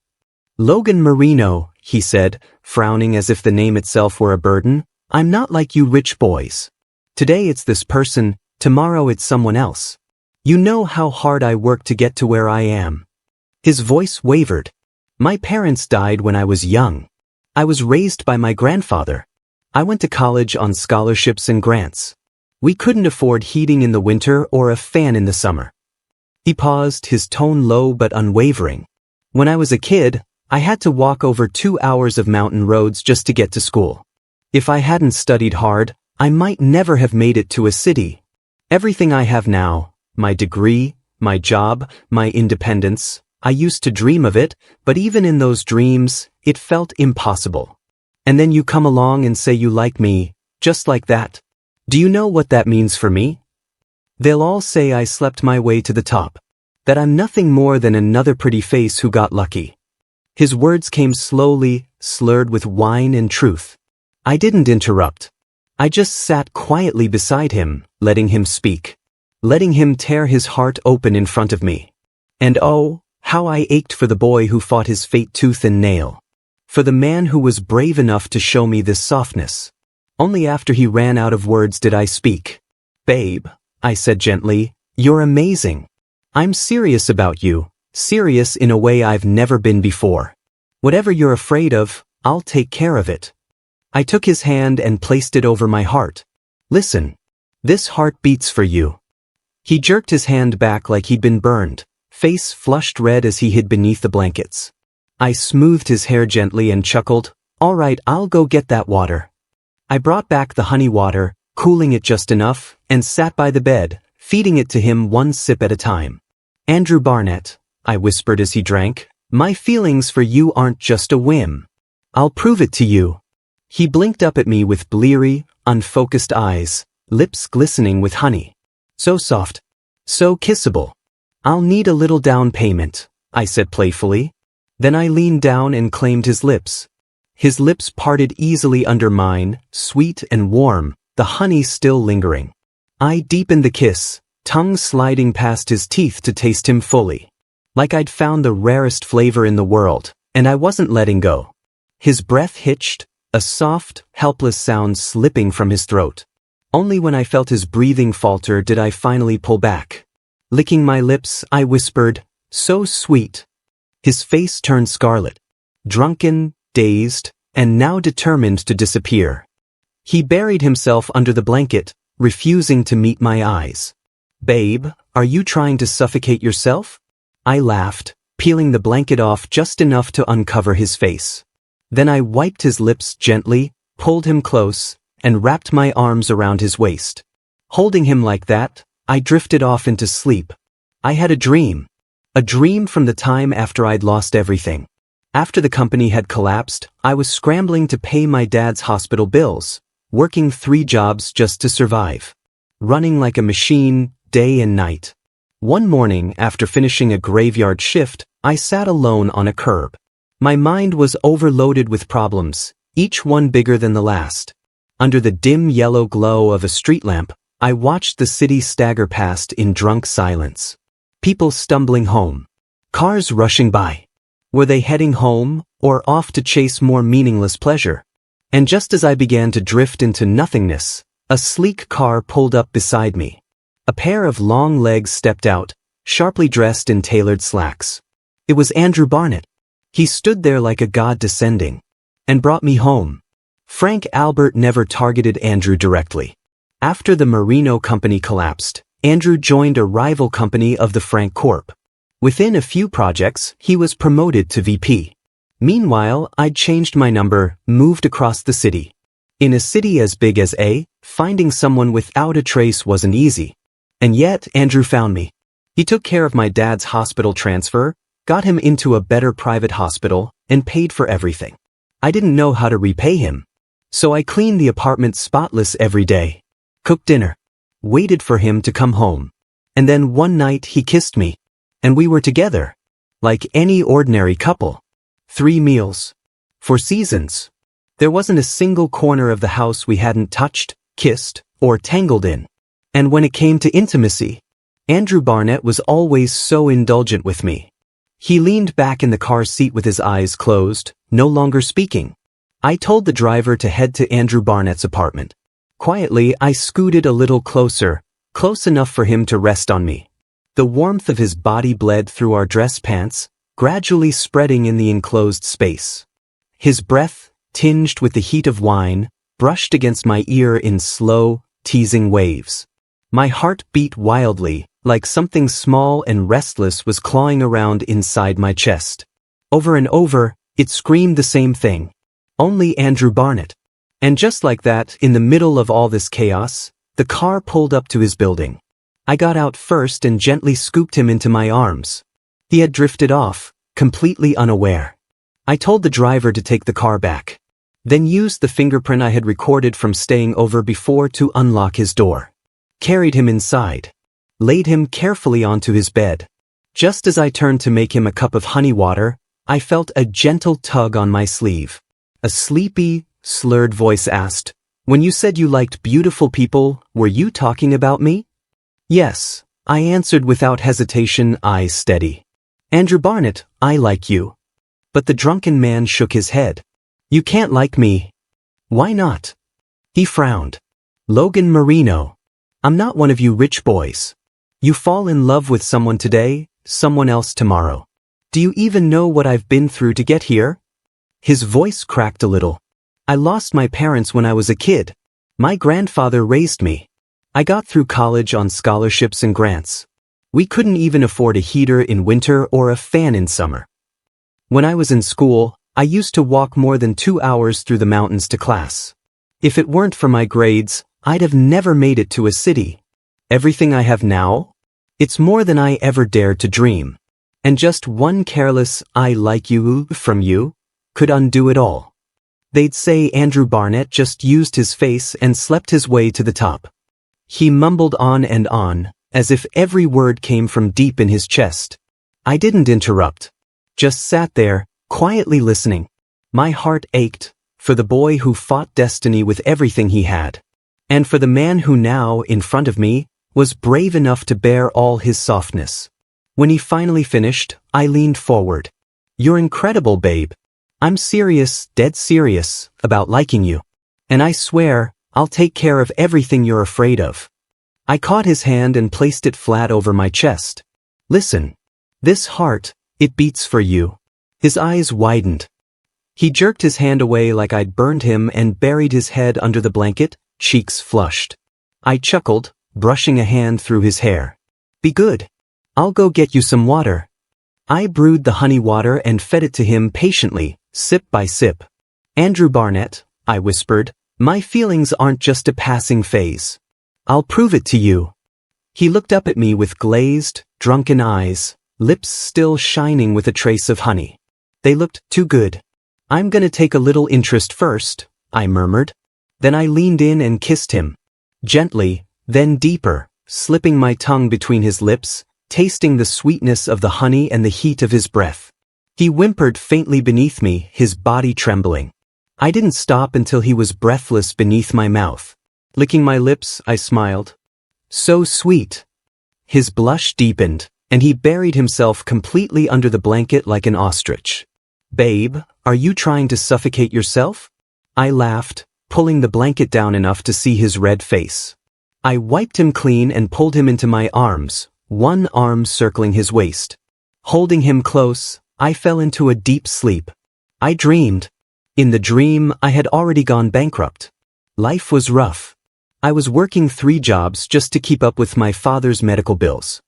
"Logan Marino," he said, frowning as if the name itself were a burden. "I'm not like you rich boys. Today it's this person, tomorrow it's someone else. You know how hard I work to get to where I am." His voice wavered. "My parents died when I was young. I was raised by my grandfather. I went to college on scholarships and grants. We couldn't afford heating in the winter or a fan in the summer." He paused, his tone low but unwavering. "When I was a kid, I had to walk over 2 hours of mountain roads just to get to school. If I hadn't studied hard, I might never have made it to a city. Everything I have now, my degree, my job, my independence, I used to dream of it, but even in those dreams, it felt impossible. And then you come along and say you like me, just like that. Do you know what that means for me? They'll all say I slept my way to the top, that I'm nothing more than another pretty face who got lucky." His words came slowly, slurred with wine and truth. I didn't interrupt. I just sat quietly beside him, letting him speak, letting him tear his heart open in front of me. And oh, how I ached for the boy who fought his fate tooth and nail. For the man who was brave enough to show me this softness. Only after he ran out of words did I speak. "Babe," I said gently, "you're amazing. I'm serious about you, serious in a way I've never been before. Whatever you're afraid of, I'll take care of it." I took his hand and placed it over my heart. "Listen, this heart beats for you." He jerked his hand back like he'd been burned, face flushed red as he hid beneath the blankets. I smoothed his hair gently and chuckled, "All right, I'll go get that water." I brought back the honey water, cooling it just enough, and sat by the bed, feeding it to him one sip at a time. "Andrew Barnett," I whispered as he drank, "my feelings for you aren't just a whim. I'll prove it to you." He blinked up at me with bleary, unfocused eyes, lips glistening with honey. So soft, so kissable. "I'll need a little down payment," I said playfully. Then I leaned down and claimed his lips. His lips parted easily under mine, sweet and warm, the honey still lingering. I deepened the kiss, tongue sliding past his teeth to taste him fully. Like I'd found the rarest flavor in the world, and I wasn't letting go. His breath hitched, a soft, helpless sound slipping from his throat. Only when I felt his breathing falter did I finally pull back. Licking my lips, I whispered, "So sweet." His face turned scarlet, drunken, dazed, and now determined to disappear. He buried himself under the blanket, refusing to meet my eyes. "Babe, are you trying to suffocate yourself?" I laughed, peeling the blanket off just enough to uncover his face. Then I wiped his lips gently, pulled him close, and wrapped my arms around his waist. Holding him like that, I drifted off into sleep. I had a dream. A dream from the time after I'd lost everything. After the company had collapsed, I was scrambling to pay my dad's hospital bills, working 3 jobs just to survive. Running like a machine, day and night. One morning, after finishing a graveyard shift, I sat alone on a curb. My mind was overloaded with problems, each one bigger than the last. Under the dim yellow glow of a street lamp, I watched the city stagger past in drunk silence. People stumbling home. Cars rushing by. Were they heading home, or off to chase more meaningless pleasure? And just as I began to drift into nothingness, a sleek car pulled up beside me. A pair of long legs stepped out, sharply dressed in tailored slacks. It was Andrew Barnett. He stood there like a god descending, and brought me home. Frank Albert never targeted Andrew directly. After the Marino company collapsed, Andrew joined a rival company of the Frank Corp. Within a few projects, he was promoted to VP. Meanwhile, I'd changed my number, moved across the city. In a city as big as A, finding someone without a trace wasn't easy. And yet, Andrew found me. He took care of my dad's hospital transfer, got him into a better private hospital, and paid for everything. I didn't know how to repay him. So I cleaned the apartment spotless every day, cooked dinner, waited for him to come home. And then one night he kissed me. And we were together. Like any ordinary couple. 3 meals. For seasons. There wasn't a single corner of the house we hadn't touched, kissed, or tangled in. And when it came to intimacy, Andrew Barnett was always so indulgent with me. He leaned back in the car seat with his eyes closed, no longer speaking. I told the driver to head to Andrew Barnett's apartment. Quietly, I scooted a little closer, close enough for him to rest on me. The warmth of his body bled through our dress pants, gradually spreading in the enclosed space. His breath, tinged with the heat of wine, brushed against my ear in slow, teasing waves. My heart beat wildly, like something small and restless was clawing around inside my chest. Over and over, it screamed the same thing. Only Andrew Barnett. And just like that, in the middle of all this chaos, the car pulled up to his building. I got out first and gently scooped him into my arms. He had drifted off, completely unaware. I told the driver to take the car back, then used the fingerprint I had recorded from staying over before to unlock his door. Carried him inside. Laid him carefully onto his bed. Just as I turned to make him a cup of honey water, I felt a gentle tug on my sleeve. A sleepy, slurred voice asked, "When you said you liked beautiful people, were you talking about me?" "Yes," I answered without hesitation, eyes steady. "Andrew Barnett, I like you." But the drunken man shook his head. "You can't like me." "Why not?" He frowned. "Logan Marino. I'm not one of you rich boys. You fall in love with someone today, someone else tomorrow. Do you even know what I've been through to get here?" His voice cracked a little. "I lost my parents when I was a kid. My grandfather raised me. I got through college on scholarships and grants. We couldn't even afford a heater in winter or a fan in summer. When I was in school, I used to walk more than 2 hours through the mountains to class. If it weren't for my grades, I'd have never made it to a city. Everything I have now? It's more than I ever dared to dream. And just one careless 'I like you' from you could undo it all." They'd say Andrew Barnett just used his face and slept his way to the top. He mumbled on and on, as if every word came from deep in his chest. I didn't interrupt. Just sat there, quietly listening. My heart ached, for the boy who fought destiny with everything he had. And for the man who now, in front of me, was brave enough to bear all his softness. When he finally finished, I leaned forward. "You're incredible, babe. I'm serious, dead serious, about liking you. And I swear, I'll take care of everything you're afraid of." I caught his hand and placed it flat over my chest. "Listen. This heart, it beats for you." His eyes widened. He jerked his hand away like I'd burned him and buried his head under the blanket, cheeks flushed. I chuckled, brushing a hand through his hair. "Be good. I'll go get you some water." I brewed the honey water and fed it to him patiently, sip by sip. "Andrew Barnett," I whispered, "my feelings aren't just a passing phase. I'll prove it to you." He looked up at me with glazed, drunken eyes, lips still shining with a trace of honey. They looked too good. "I'm gonna take a little interest first," I murmured. Then I leaned in and kissed him. Gently, then deeper, slipping my tongue between his lips, tasting the sweetness of the honey and the heat of his breath. He whimpered faintly beneath me, his body trembling. I didn't stop until he was breathless beneath my mouth. Licking my lips, I smiled. "So sweet." His blush deepened, and he buried himself completely under the blanket like an ostrich. "Babe, are you trying to suffocate yourself?" I laughed, pulling the blanket down enough to see his red face. I wiped him clean and pulled him into my arms, one arm circling his waist. Holding him close, I fell into a deep sleep. I dreamed. In the dream, I had already gone bankrupt. Life was rough. I was working 3 jobs just to keep up with my father's medical bills.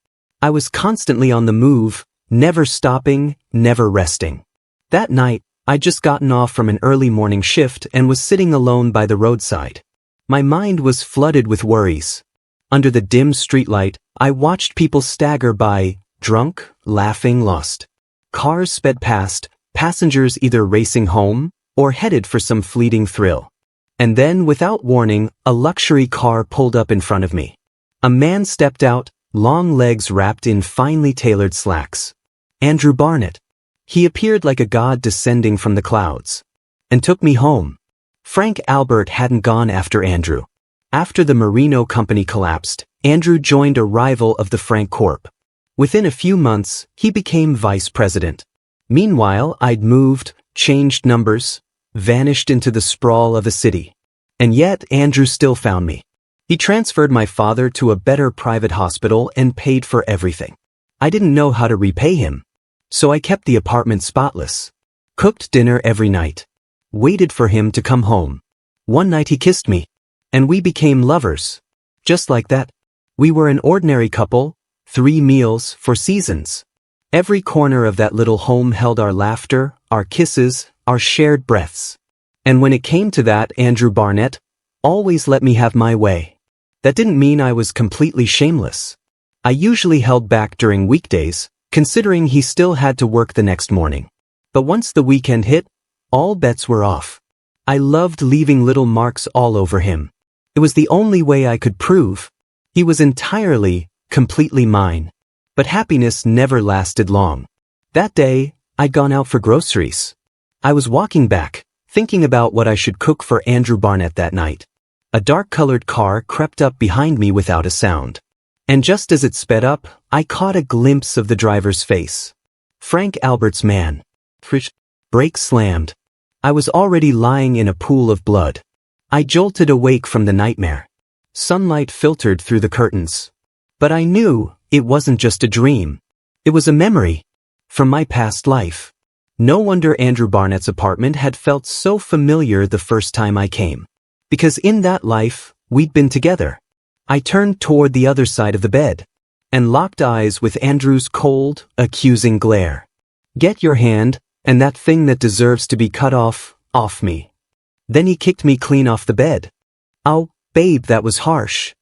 I was constantly on the move, never stopping, never resting. That night, I'd just gotten off from an early morning shift and was sitting alone by the roadside. My mind was flooded with worries. Under the dim streetlight, I watched people stagger by, drunk, laughing, lost. Cars sped past, passengers either racing home or headed for some fleeting thrill. And then, without warning, a luxury car pulled up in front of me. A man stepped out, long legs wrapped in finely tailored slacks. Andrew Barnett. He appeared like a god descending from the clouds. And took me home. Frank Albert hadn't gone after Andrew. After the Merino company collapsed, Andrew joined a rival of the Frank Corp. Within a few months, he became vice president. Meanwhile, I'd moved, changed numbers, vanished into the sprawl of a city. And yet, Andrew still found me. He transferred my father to a better private hospital and paid for everything. I didn't know how to repay him. So I kept the apartment spotless. Cooked dinner every night. Waited for him to come home. One night he kissed me. And we became lovers. Just like that. We were an ordinary couple, 3 meals for seasons. Every corner of that little home held our laughter, our kisses, our shared breaths. And when it came to that, Andrew Barnett always let me have my way. That didn't mean I was completely shameless. I usually held back during weekdays, considering he still had to work the next morning. But once the weekend hit, all bets were off. I loved leaving little marks all over him. It was the only way I could prove he was entirely, completely mine. But happiness never lasted long. That day, I'd gone out for groceries. I was walking back, thinking about what I should cook for Andrew Barnett that night. A dark-colored car crept up behind me without a sound. And just as it sped up, I caught a glimpse of the driver's face. Frank Albert's man. Brakes slammed. I was already lying in a pool of blood. I jolted awake from the nightmare. Sunlight filtered through the curtains. But I knew it wasn't just a dream. It was a memory from my past life. No wonder Andrew Barnett's apartment had felt so familiar the first time I came. Because in that life, we'd been together. I turned toward the other side of the bed and locked eyes with Andrew's cold, accusing glare. Get your hand, and that thing that deserves to be cut off me. Then he kicked me clean off the bed. Oh, babe, that was harsh.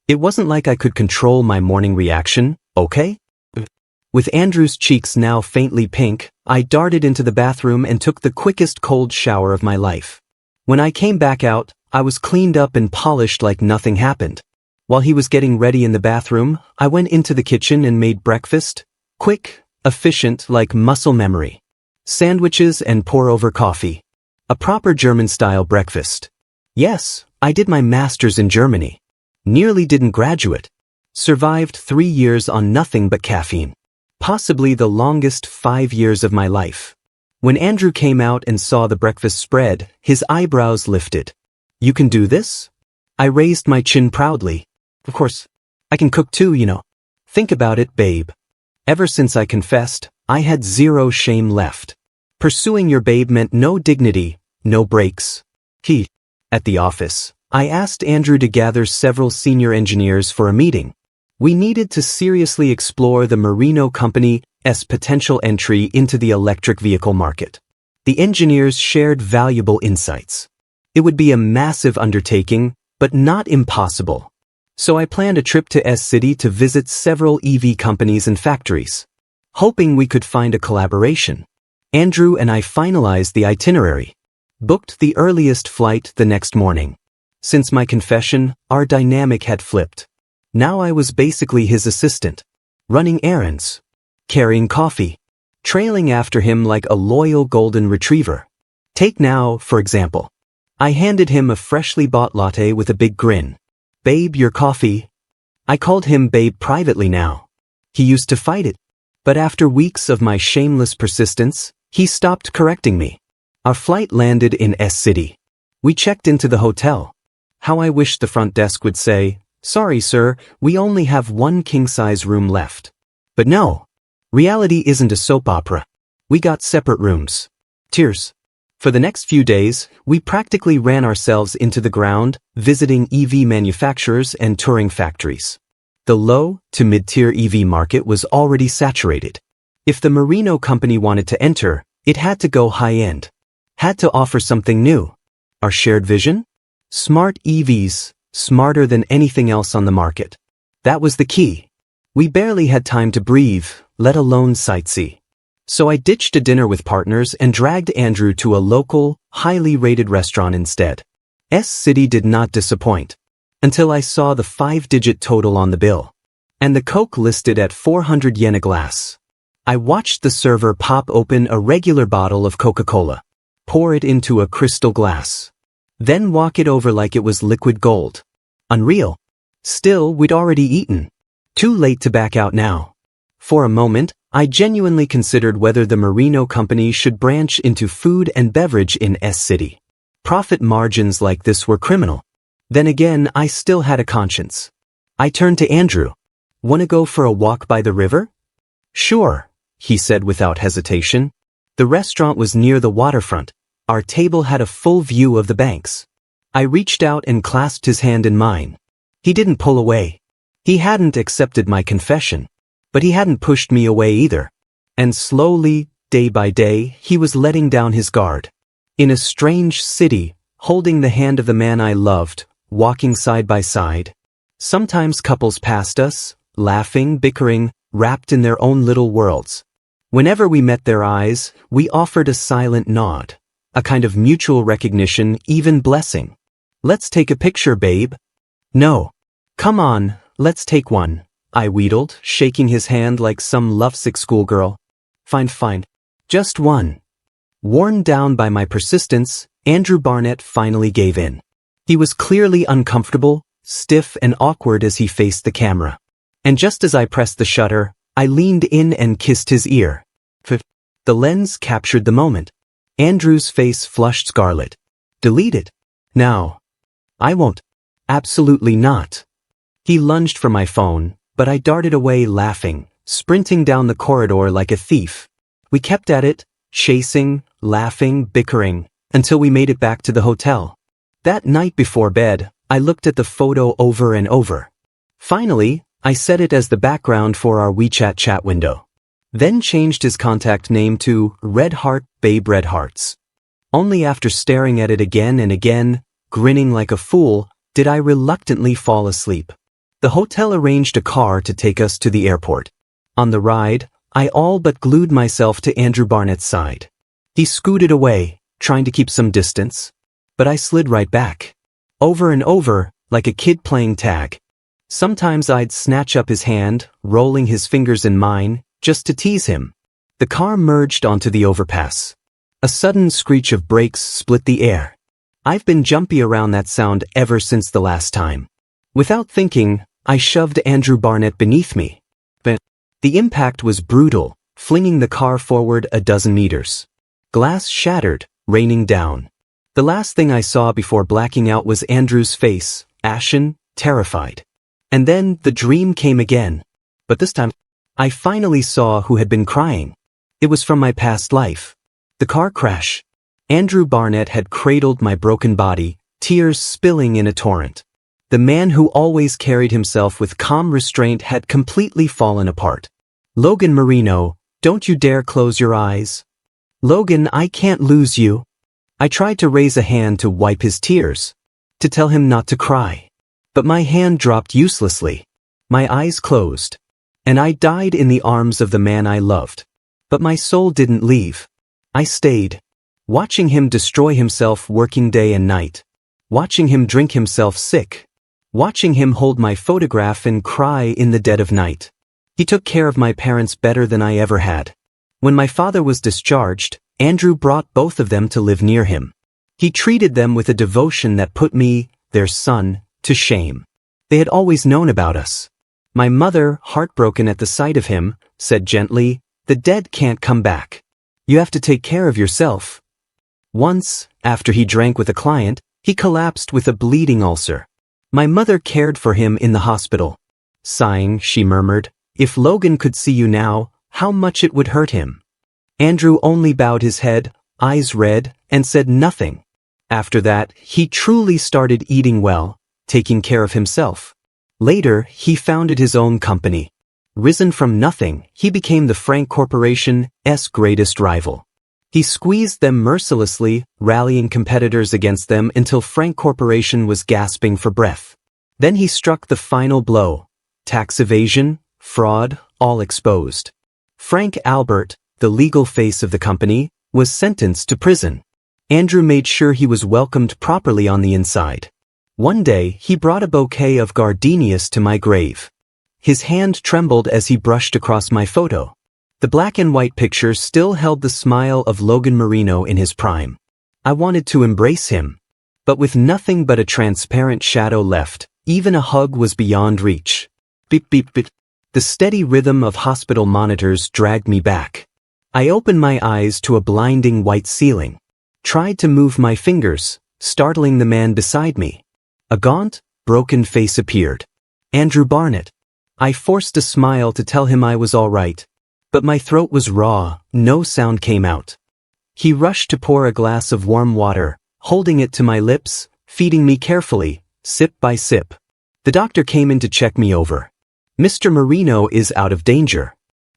It wasn't like I could control my morning reaction, okay? With Andrew's cheeks now faintly pink, I darted into the bathroom and took the quickest cold shower of my life. When I came back out, I was cleaned up and polished like nothing happened. While he was getting ready in the bathroom, I went into the kitchen and made breakfast. Quick, efficient, like muscle memory. Sandwiches and pour-over coffee. A proper German-style breakfast. Yes, I did my master's in Germany. Nearly didn't graduate. Survived 3 years on nothing but caffeine. Possibly the longest 5 years of my life. When Andrew came out and saw the breakfast spread, his eyebrows lifted. You can do this? I raised my chin proudly. Of course, I can cook too, you know. Think about it, babe. Ever since I confessed, I had zero shame left. Pursuing your babe meant no dignity, no breaks. At the office, I asked Andrew to gather several senior engineers for a meeting. We needed to seriously explore the Merino company's potential entry into the electric vehicle market. The engineers shared valuable insights. It would be a massive undertaking, but not impossible. So I planned a trip to S-City to visit several EV companies and factories. Hoping we could find a collaboration. Andrew and I finalized the itinerary. Booked the earliest flight the next morning. Since my confession, our dynamic had flipped. Now I was basically his assistant. Running errands. Carrying coffee. Trailing after him like a loyal golden retriever. Take now, for example. I handed him a freshly bought latte with a big grin. Babe, your coffee. I called him babe privately now. He used to fight it. But after weeks of my shameless persistence, he stopped correcting me. Our flight landed in S-City. We checked into the hotel. How I wished the front desk would say, sorry sir, we only have 1 king-size room left. But no. Reality isn't a soap opera. We got separate rooms. Tears. For the next few days, we practically ran ourselves into the ground, visiting EV manufacturers and touring factories. The low to mid-tier EV market was already saturated. If the Merino company wanted to enter, It had to go high-end. Had to offer something new. Our shared vision? Smart EVs, smarter than anything else on the market. That was the key. We barely had time to breathe, let alone sightsee. So I ditched a dinner with partners and dragged Andrew to a local, highly rated restaurant instead. City did not disappoint. Until I saw the 5-digit total on the bill. And the Coke listed at 400 yen a glass. I watched the server pop open a regular bottle of Coca-Cola, pour it into a crystal glass, then walk it over like it was liquid gold. Unreal. Still, we'd already eaten. Too late to back out now. For a moment, I genuinely considered whether the Marino company should branch into food and beverage in City. Profit margins like this were criminal. Then again, I still had a conscience. I turned to Andrew. "Wanna go for a walk by the river?" "Sure," he said without hesitation. The restaurant was near the waterfront. Our table had a full view of the banks. I reached out and clasped his hand in mine. He didn't pull away. He hadn't accepted my confession. But he hadn't pushed me away either. And slowly, day by day, he was letting down his guard. In a strange city, holding the hand of the man I loved, walking side by side. Sometimes couples passed us, laughing, bickering, wrapped in their own little worlds. Whenever we met their eyes, we offered a silent nod, a kind of mutual recognition, even blessing. "Let's take a picture, babe." "No. Come on, let's take one," I wheedled, shaking his hand like some lovesick schoolgirl. Fine. Just one." Worn down by my persistence, Andrew Barnett finally gave in. He was clearly uncomfortable, stiff and awkward as he faced the camera. And just as I pressed the shutter, I leaned in and kissed his ear. The lens captured the moment. Andrew's face flushed scarlet. "Delete it. Now." "I won't." "Absolutely not." He lunged for my phone, but I darted away laughing, sprinting down the corridor like a thief. We kept at it, chasing, laughing, bickering, until we made it back to the hotel. That night before bed, I looked at the photo over and over. Finally, I set it as the background for our WeChat chat window. Then changed his contact name to Red Heart Babe Red Hearts. Only after staring at it again and again, grinning like a fool, did I reluctantly fall asleep. The hotel arranged a car to take us to the airport. On the ride, I all but glued myself to Andrew Barnett's side. He scooted away, trying to keep some distance. But I slid right back. Over and over, like a kid playing tag. Sometimes I'd snatch up his hand, rolling his fingers in mine, just to tease him. The car merged onto the overpass. A sudden screech of brakes split the air. I've been jumpy around that sound ever since the last time. Without thinking, I shoved Andrew Barnett beneath me. But the impact was brutal, flinging the car forward a dozen meters. Glass shattered, raining down. The last thing I saw before blacking out was Andrew's face, ashen, terrified. And then the dream came again. But this time, I finally saw who had been crying. It was from my past life. The car crash. Andrew Barnett had cradled my broken body, tears spilling in a torrent. The man who always carried himself with calm restraint had completely fallen apart. "Logan Marino, don't you dare close your eyes. Logan, I can't lose you." I tried to raise a hand to wipe his tears, to tell him not to cry. But my hand dropped uselessly. My eyes closed. And I died in the arms of the man I loved. But my soul didn't leave. I stayed. Watching him destroy himself working day and night. Watching him drink himself sick. Watching him hold my photograph and cry in the dead of night. He took care of my parents better than I ever had. When my father was discharged, Andrew brought both of them to live near him. He treated them with a devotion that put me, their son, to shame. They had always known about us. My mother, heartbroken at the sight of him, said gently, "The dead can't come back. You have to take care of yourself." Once, after he drank with a client, he collapsed with a bleeding ulcer. My mother cared for him in the hospital. Sighing, she murmured, "If Logan could see you now, how much it would hurt him." Andrew only bowed his head, eyes red, and said nothing. After that, he truly started eating well, taking care of himself. Later, he founded his own company. Risen from nothing, he became the Frank Corporation's greatest rival. He squeezed them mercilessly, rallying competitors against them until Frank Corporation was gasping for breath. Then he struck the final blow. Tax evasion, fraud, all exposed. Frank Albert, the legal face of the company, was sentenced to prison. Andrew made sure he was welcomed properly on the inside. One day, he brought a bouquet of gardenias to my grave. His hand trembled as he brushed across my photo. The black and white picture still held the smile of Logan Marino in his prime. I wanted to embrace him. But with nothing but a transparent shadow left, even a hug was beyond reach. Beep beep beep. The steady rhythm of hospital monitors dragged me back. I opened my eyes to a blinding white ceiling. Tried to move my fingers, startling the man beside me. A gaunt, broken face appeared. Andrew Barnett. I forced a smile to tell him I was all right. But my throat was raw, no sound came out. He rushed to pour a glass of warm water, holding it to my lips, feeding me carefully, sip by sip. The doctor came in to check me over. Mr. Marino is out of danger.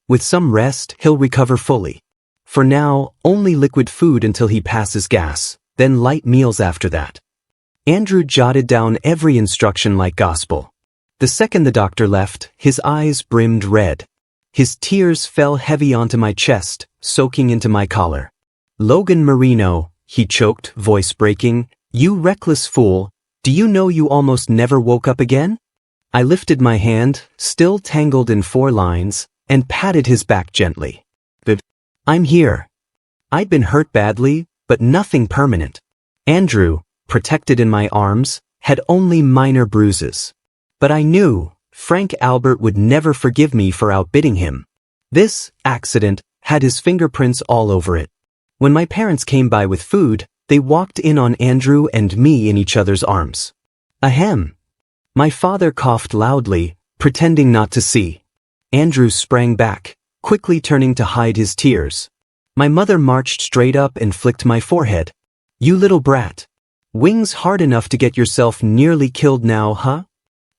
With some rest, he'll recover fully. For now, only liquid food until he passes gas, then light meals after that. Andrew jotted down every instruction like gospel. The second the doctor left, his eyes brimmed red. His tears fell heavy onto my chest, soaking into my collar. Logan Marino, he choked, voice breaking, you reckless fool, do you know you almost never woke up again? I lifted my hand, still tangled in 4 lines, and patted his back gently. I'm here. I'd been hurt badly, but nothing permanent. Andrew, protected in my arms, had only minor bruises. But I knew Frank Albert would never forgive me for outbidding him. This accident had his fingerprints all over it. When my parents came by with food, they walked in on Andrew and me in each other's arms. Ahem. My father coughed loudly, pretending not to see. Andrew sprang back, quickly turning to hide his tears. My mother marched straight up and flicked my forehead. You little brat. Wings hard enough to get yourself nearly killed now, huh?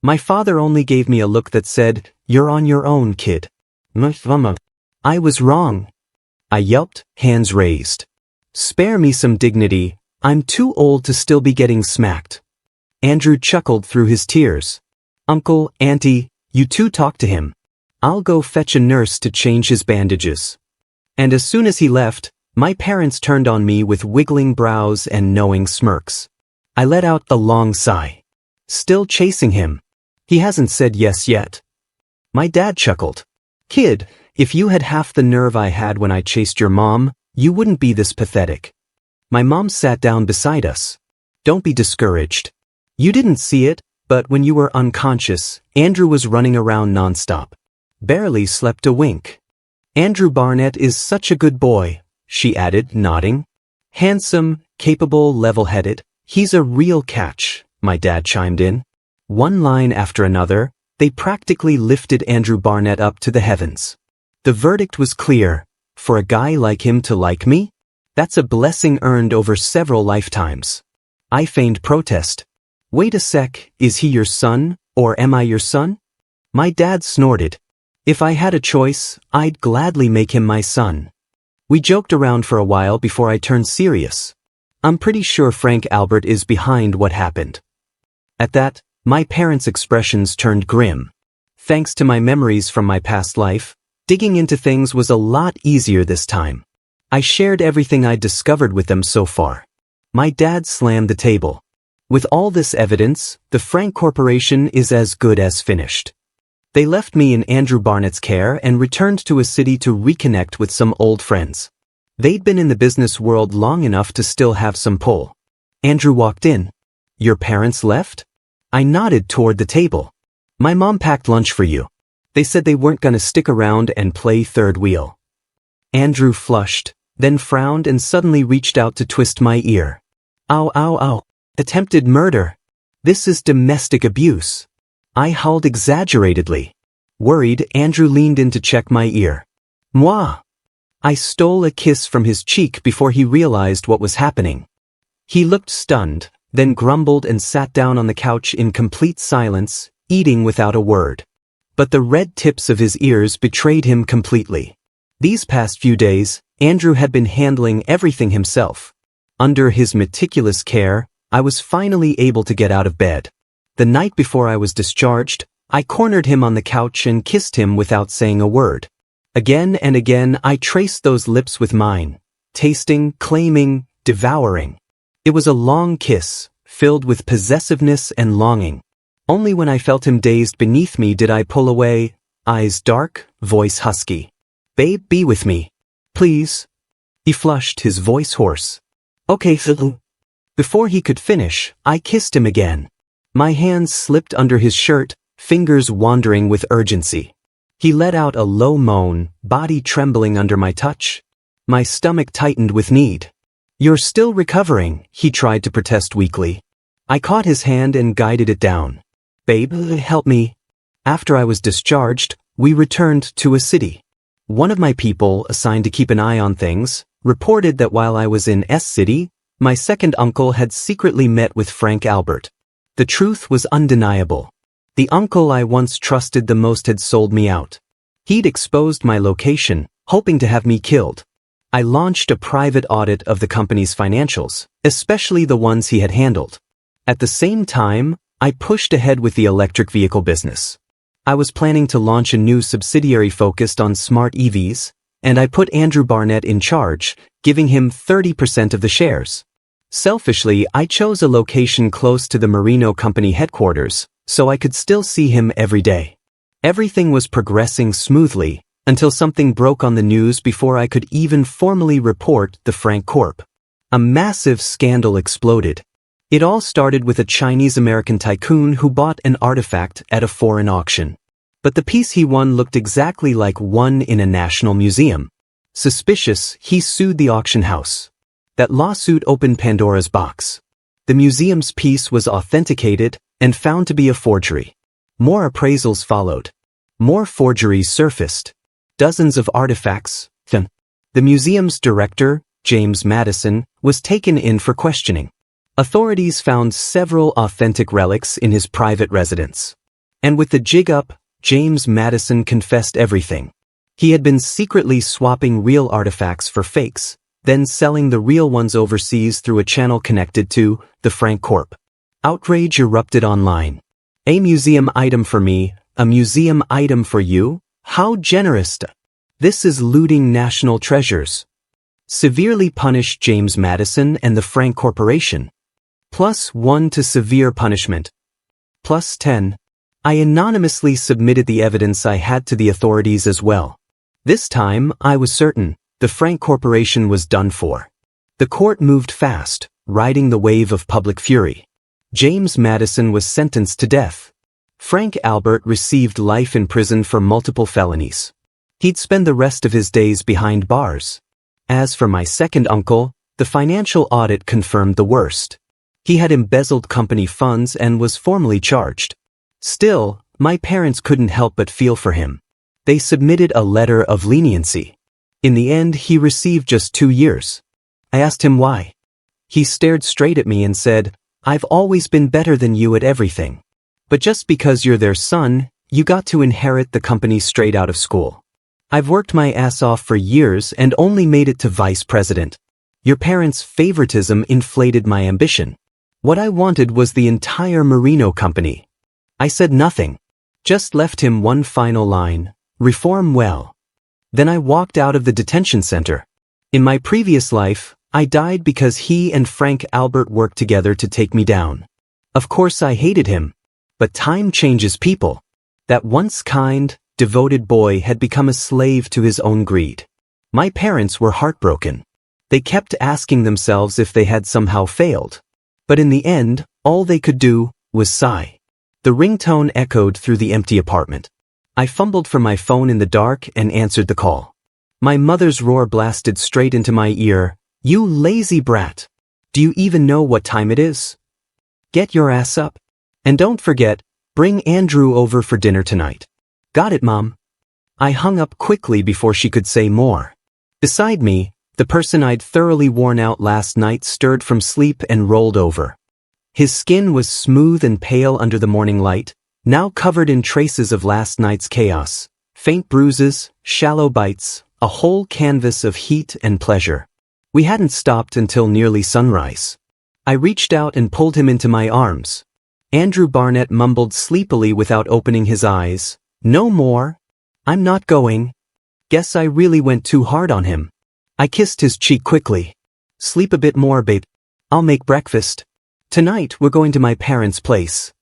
My father only gave me a look that said, you're on your own, kid. I was wrong. I yelped, hands raised. Spare me some dignity, I'm too old to still be getting smacked. Andrew chuckled through his tears. Uncle, Auntie, you two talk to him. I'll go fetch a nurse to change his bandages. And as soon as he left, my parents turned on me with wiggling brows and knowing smirks. I let out a long sigh. Still chasing him. He hasn't said yes yet. My dad chuckled. Kid, if you had half the nerve I had when I chased your mom, you wouldn't be this pathetic. My mom sat down beside us. Don't be discouraged. You didn't see it, but when you were unconscious, Andrew was running around nonstop. Barely slept a wink. Andrew Barnett is such a good boy, she added, nodding. Handsome, capable, level-headed. He's a real catch, my dad chimed in. One line after another, they practically lifted Andrew Barnett up to the heavens. The verdict was clear. For a guy like him to like me? That's a blessing earned over several lifetimes. I feigned protest. Wait a sec, is he your son, or am I your son? My dad snorted. If I had a choice, I'd gladly make him my son. We joked around for a while before I turned serious. I'm pretty sure Frank Albert is behind what happened. At that, my parents' expressions turned grim. Thanks to my memories from my past life, digging into things was a lot easier this time. I shared everything I'd discovered with them so far. My dad slammed the table. With all this evidence, the Frank Corporation is as good as finished. They left me in Andrew Barnett's care and returned to a city to reconnect with some old friends. They'd been in the business world long enough to still have some pull. Andrew walked in. Your parents left? I nodded toward the table. My mom packed lunch for you. They said they weren't gonna stick around and play third wheel. Andrew flushed, then frowned and suddenly reached out to twist my ear. Ow, ow, ow. Attempted murder. This is domestic abuse. I howled exaggeratedly. Worried, Andrew leaned in to check my ear. Moi. I stole a kiss from his cheek before he realized what was happening. He looked stunned, then grumbled and sat down on the couch in complete silence, eating without a word. But the red tips of his ears betrayed him completely. These past few days, Andrew had been handling everything himself. Under his meticulous care, I was finally able to get out of bed. The night before I was discharged, I cornered him on the couch and kissed him without saying a word. Again and again I traced those lips with mine, tasting, claiming, devouring. It was a long kiss, filled with possessiveness and longing. Only when I felt him dazed beneath me did I pull away, eyes dark, voice husky. "Babe, be with me. Please." He flushed, his voice hoarse. "Okay, Phil." Before he could finish, I kissed him again. My hands slipped under his shirt, fingers wandering with urgency. He let out a low moan, body trembling under my touch. My stomach tightened with need. "You're still recovering," he tried to protest weakly. I caught his hand and guided it down. "Babe, help me." After I was discharged, we returned to a city. One of my people, assigned to keep an eye on things, reported that while I was in S City, my second uncle had secretly met with Frank Albert. The truth was undeniable. The uncle I once trusted the most had sold me out. He'd exposed my location, hoping to have me killed. I launched a private audit of the company's financials, especially the ones he had handled. At the same time, I pushed ahead with the electric vehicle business. I was planning to launch a new subsidiary focused on smart EVs, and I put Andrew Barnett in charge, giving him 30% of the shares. Selfishly, I chose a location close to the Marino company headquarters, so I could still see him every day. Everything was progressing smoothly, until something broke on the news before I could even formally report the Frank Corp. A massive scandal exploded. It all started with a Chinese-American tycoon who bought an artifact at a foreign auction. But the piece he won looked exactly like one in a national museum. Suspicious, he sued the auction house. That lawsuit opened Pandora's box. The museum's piece was authenticated and found to be a forgery. More appraisals followed. More forgeries surfaced. Dozens of artifacts. The museum's director, James Madison, was taken in for questioning. Authorities found several authentic relics in his private residence. And with the jig up, James Madison confessed everything. He had been secretly swapping real artifacts for fakes, then selling the real ones overseas through a channel connected to the Frank Corp. Outrage erupted online. "A museum item for me, a museum item for you? How generous! This is looting national treasures." Severely punish James Madison and the Frank Corporation. +1 to severe punishment. +10. I anonymously submitted the evidence I had to the authorities as well. This time, I was certain, the Frank Corporation was done for. The court moved fast, riding the wave of public fury. James Madison was sentenced to death. Frank Albert received life in prison for multiple felonies. He'd spend the rest of his days behind bars. As for my second uncle, the financial audit confirmed the worst. He had embezzled company funds and was formally charged. Still, my parents couldn't help but feel for him. They submitted a letter of leniency. In the end, he received just 2 years. I asked him why. He stared straight at me and said, "I've always been better than you at everything. But just because you're their son, you got to inherit the company straight out of school. I've worked my ass off for years and only made it to vice president. Your parents' favoritism inflated my ambition. What I wanted was the entire Marino company." I said nothing, just left him one final line, "Reform well." Then I walked out of the detention center. In my previous life, I died because he and Frank Albert worked together to take me down. Of course I hated him, but time changes people. That once kind, devoted boy had become a slave to his own greed. My parents were heartbroken. They kept asking themselves if they had somehow failed. But in the end, all they could do was sigh. The ringtone echoed through the empty apartment. I fumbled for my phone in the dark and answered the call. My mother's roar blasted straight into my ear. "You lazy brat! Do you even know what time it is? Get your ass up. And don't forget, bring Andrew over for dinner tonight." "Got it, Mom." I hung up quickly before she could say more. Beside me, the person I'd thoroughly worn out last night stirred from sleep and rolled over. His skin was smooth and pale under the morning light, now covered in traces of last night's chaos. Faint bruises, shallow bites, a whole canvas of heat and pleasure. We hadn't stopped until nearly sunrise. I reached out and pulled him into my arms. Andrew Barnett mumbled sleepily without opening his eyes. "No more. I'm not going." Guess I really went too hard on him. I kissed his cheek quickly. "Sleep a bit more, babe. I'll make breakfast. Tonight we're going to my parents' place."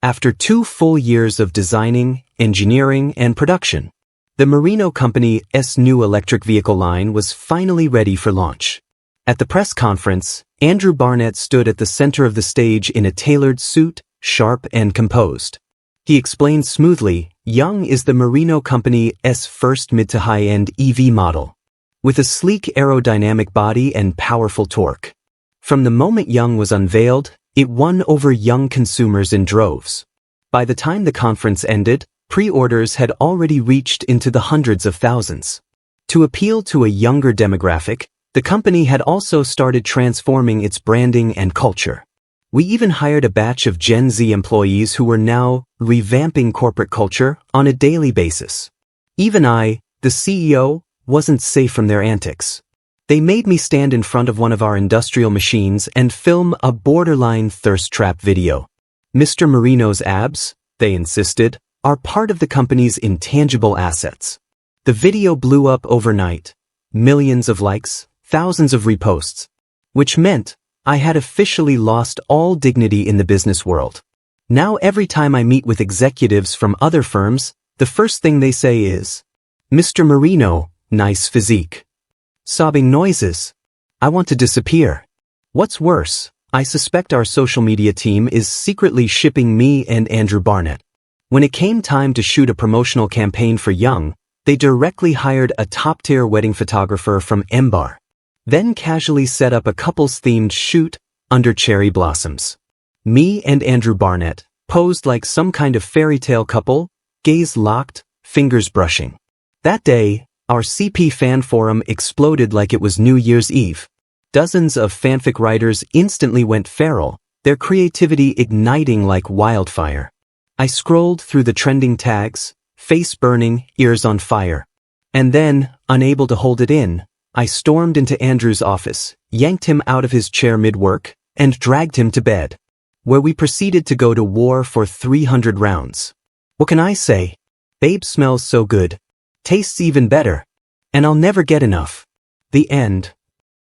After 2 full years of designing, engineering, and production, the Merino Company's new electric vehicle line was finally ready for launch. At the press conference, Andrew Barnett stood at the center of the stage in a tailored suit, sharp and composed. He explained smoothly, Young is the Merino Company's first mid-to-high-end EV model, with a sleek aerodynamic body and powerful torque. From the moment Young was unveiled, it won over young consumers in droves. By the time the conference ended, pre-orders had already reached into the hundreds of thousands. To appeal to a younger demographic, the company had also started transforming its branding and culture. We even hired a batch of Gen Z employees who were now revamping corporate culture on a daily basis. Even I, the CEO, wasn't safe from their antics. They made me stand in front of one of our industrial machines and film a borderline thirst trap video. "Mr. Merino's abs," they insisted, "are part of the company's intangible assets." The video blew up overnight. Millions of likes, thousands of reposts. Which meant I had officially lost all dignity in the business world. Now every time I meet with executives from other firms, the first thing they say is, "Mr. Merino, nice physique." Sobbing noises. I want to disappear. What's worse, I suspect our social media team is secretly shipping me and Andrew Barnett. When it came time to shoot a promotional campaign for Young, they directly hired a top-tier wedding photographer from Embar, then casually set up a couples-themed shoot under cherry blossoms. Me and Andrew Barnett posed like some kind of fairy tale couple, gaze locked, fingers brushing. That day, our CP fan forum exploded like it was New Year's Eve. Dozens of fanfic writers instantly went feral, their creativity igniting like wildfire. I scrolled through the trending tags, face burning, ears on fire. And then, unable to hold it in, I stormed into Andrew's office, yanked him out of his chair mid-work, and dragged him to bed, where we proceeded to go to war for 300 rounds. What can I say? Babe smells so good, tastes even better, and I'll never get enough. The end.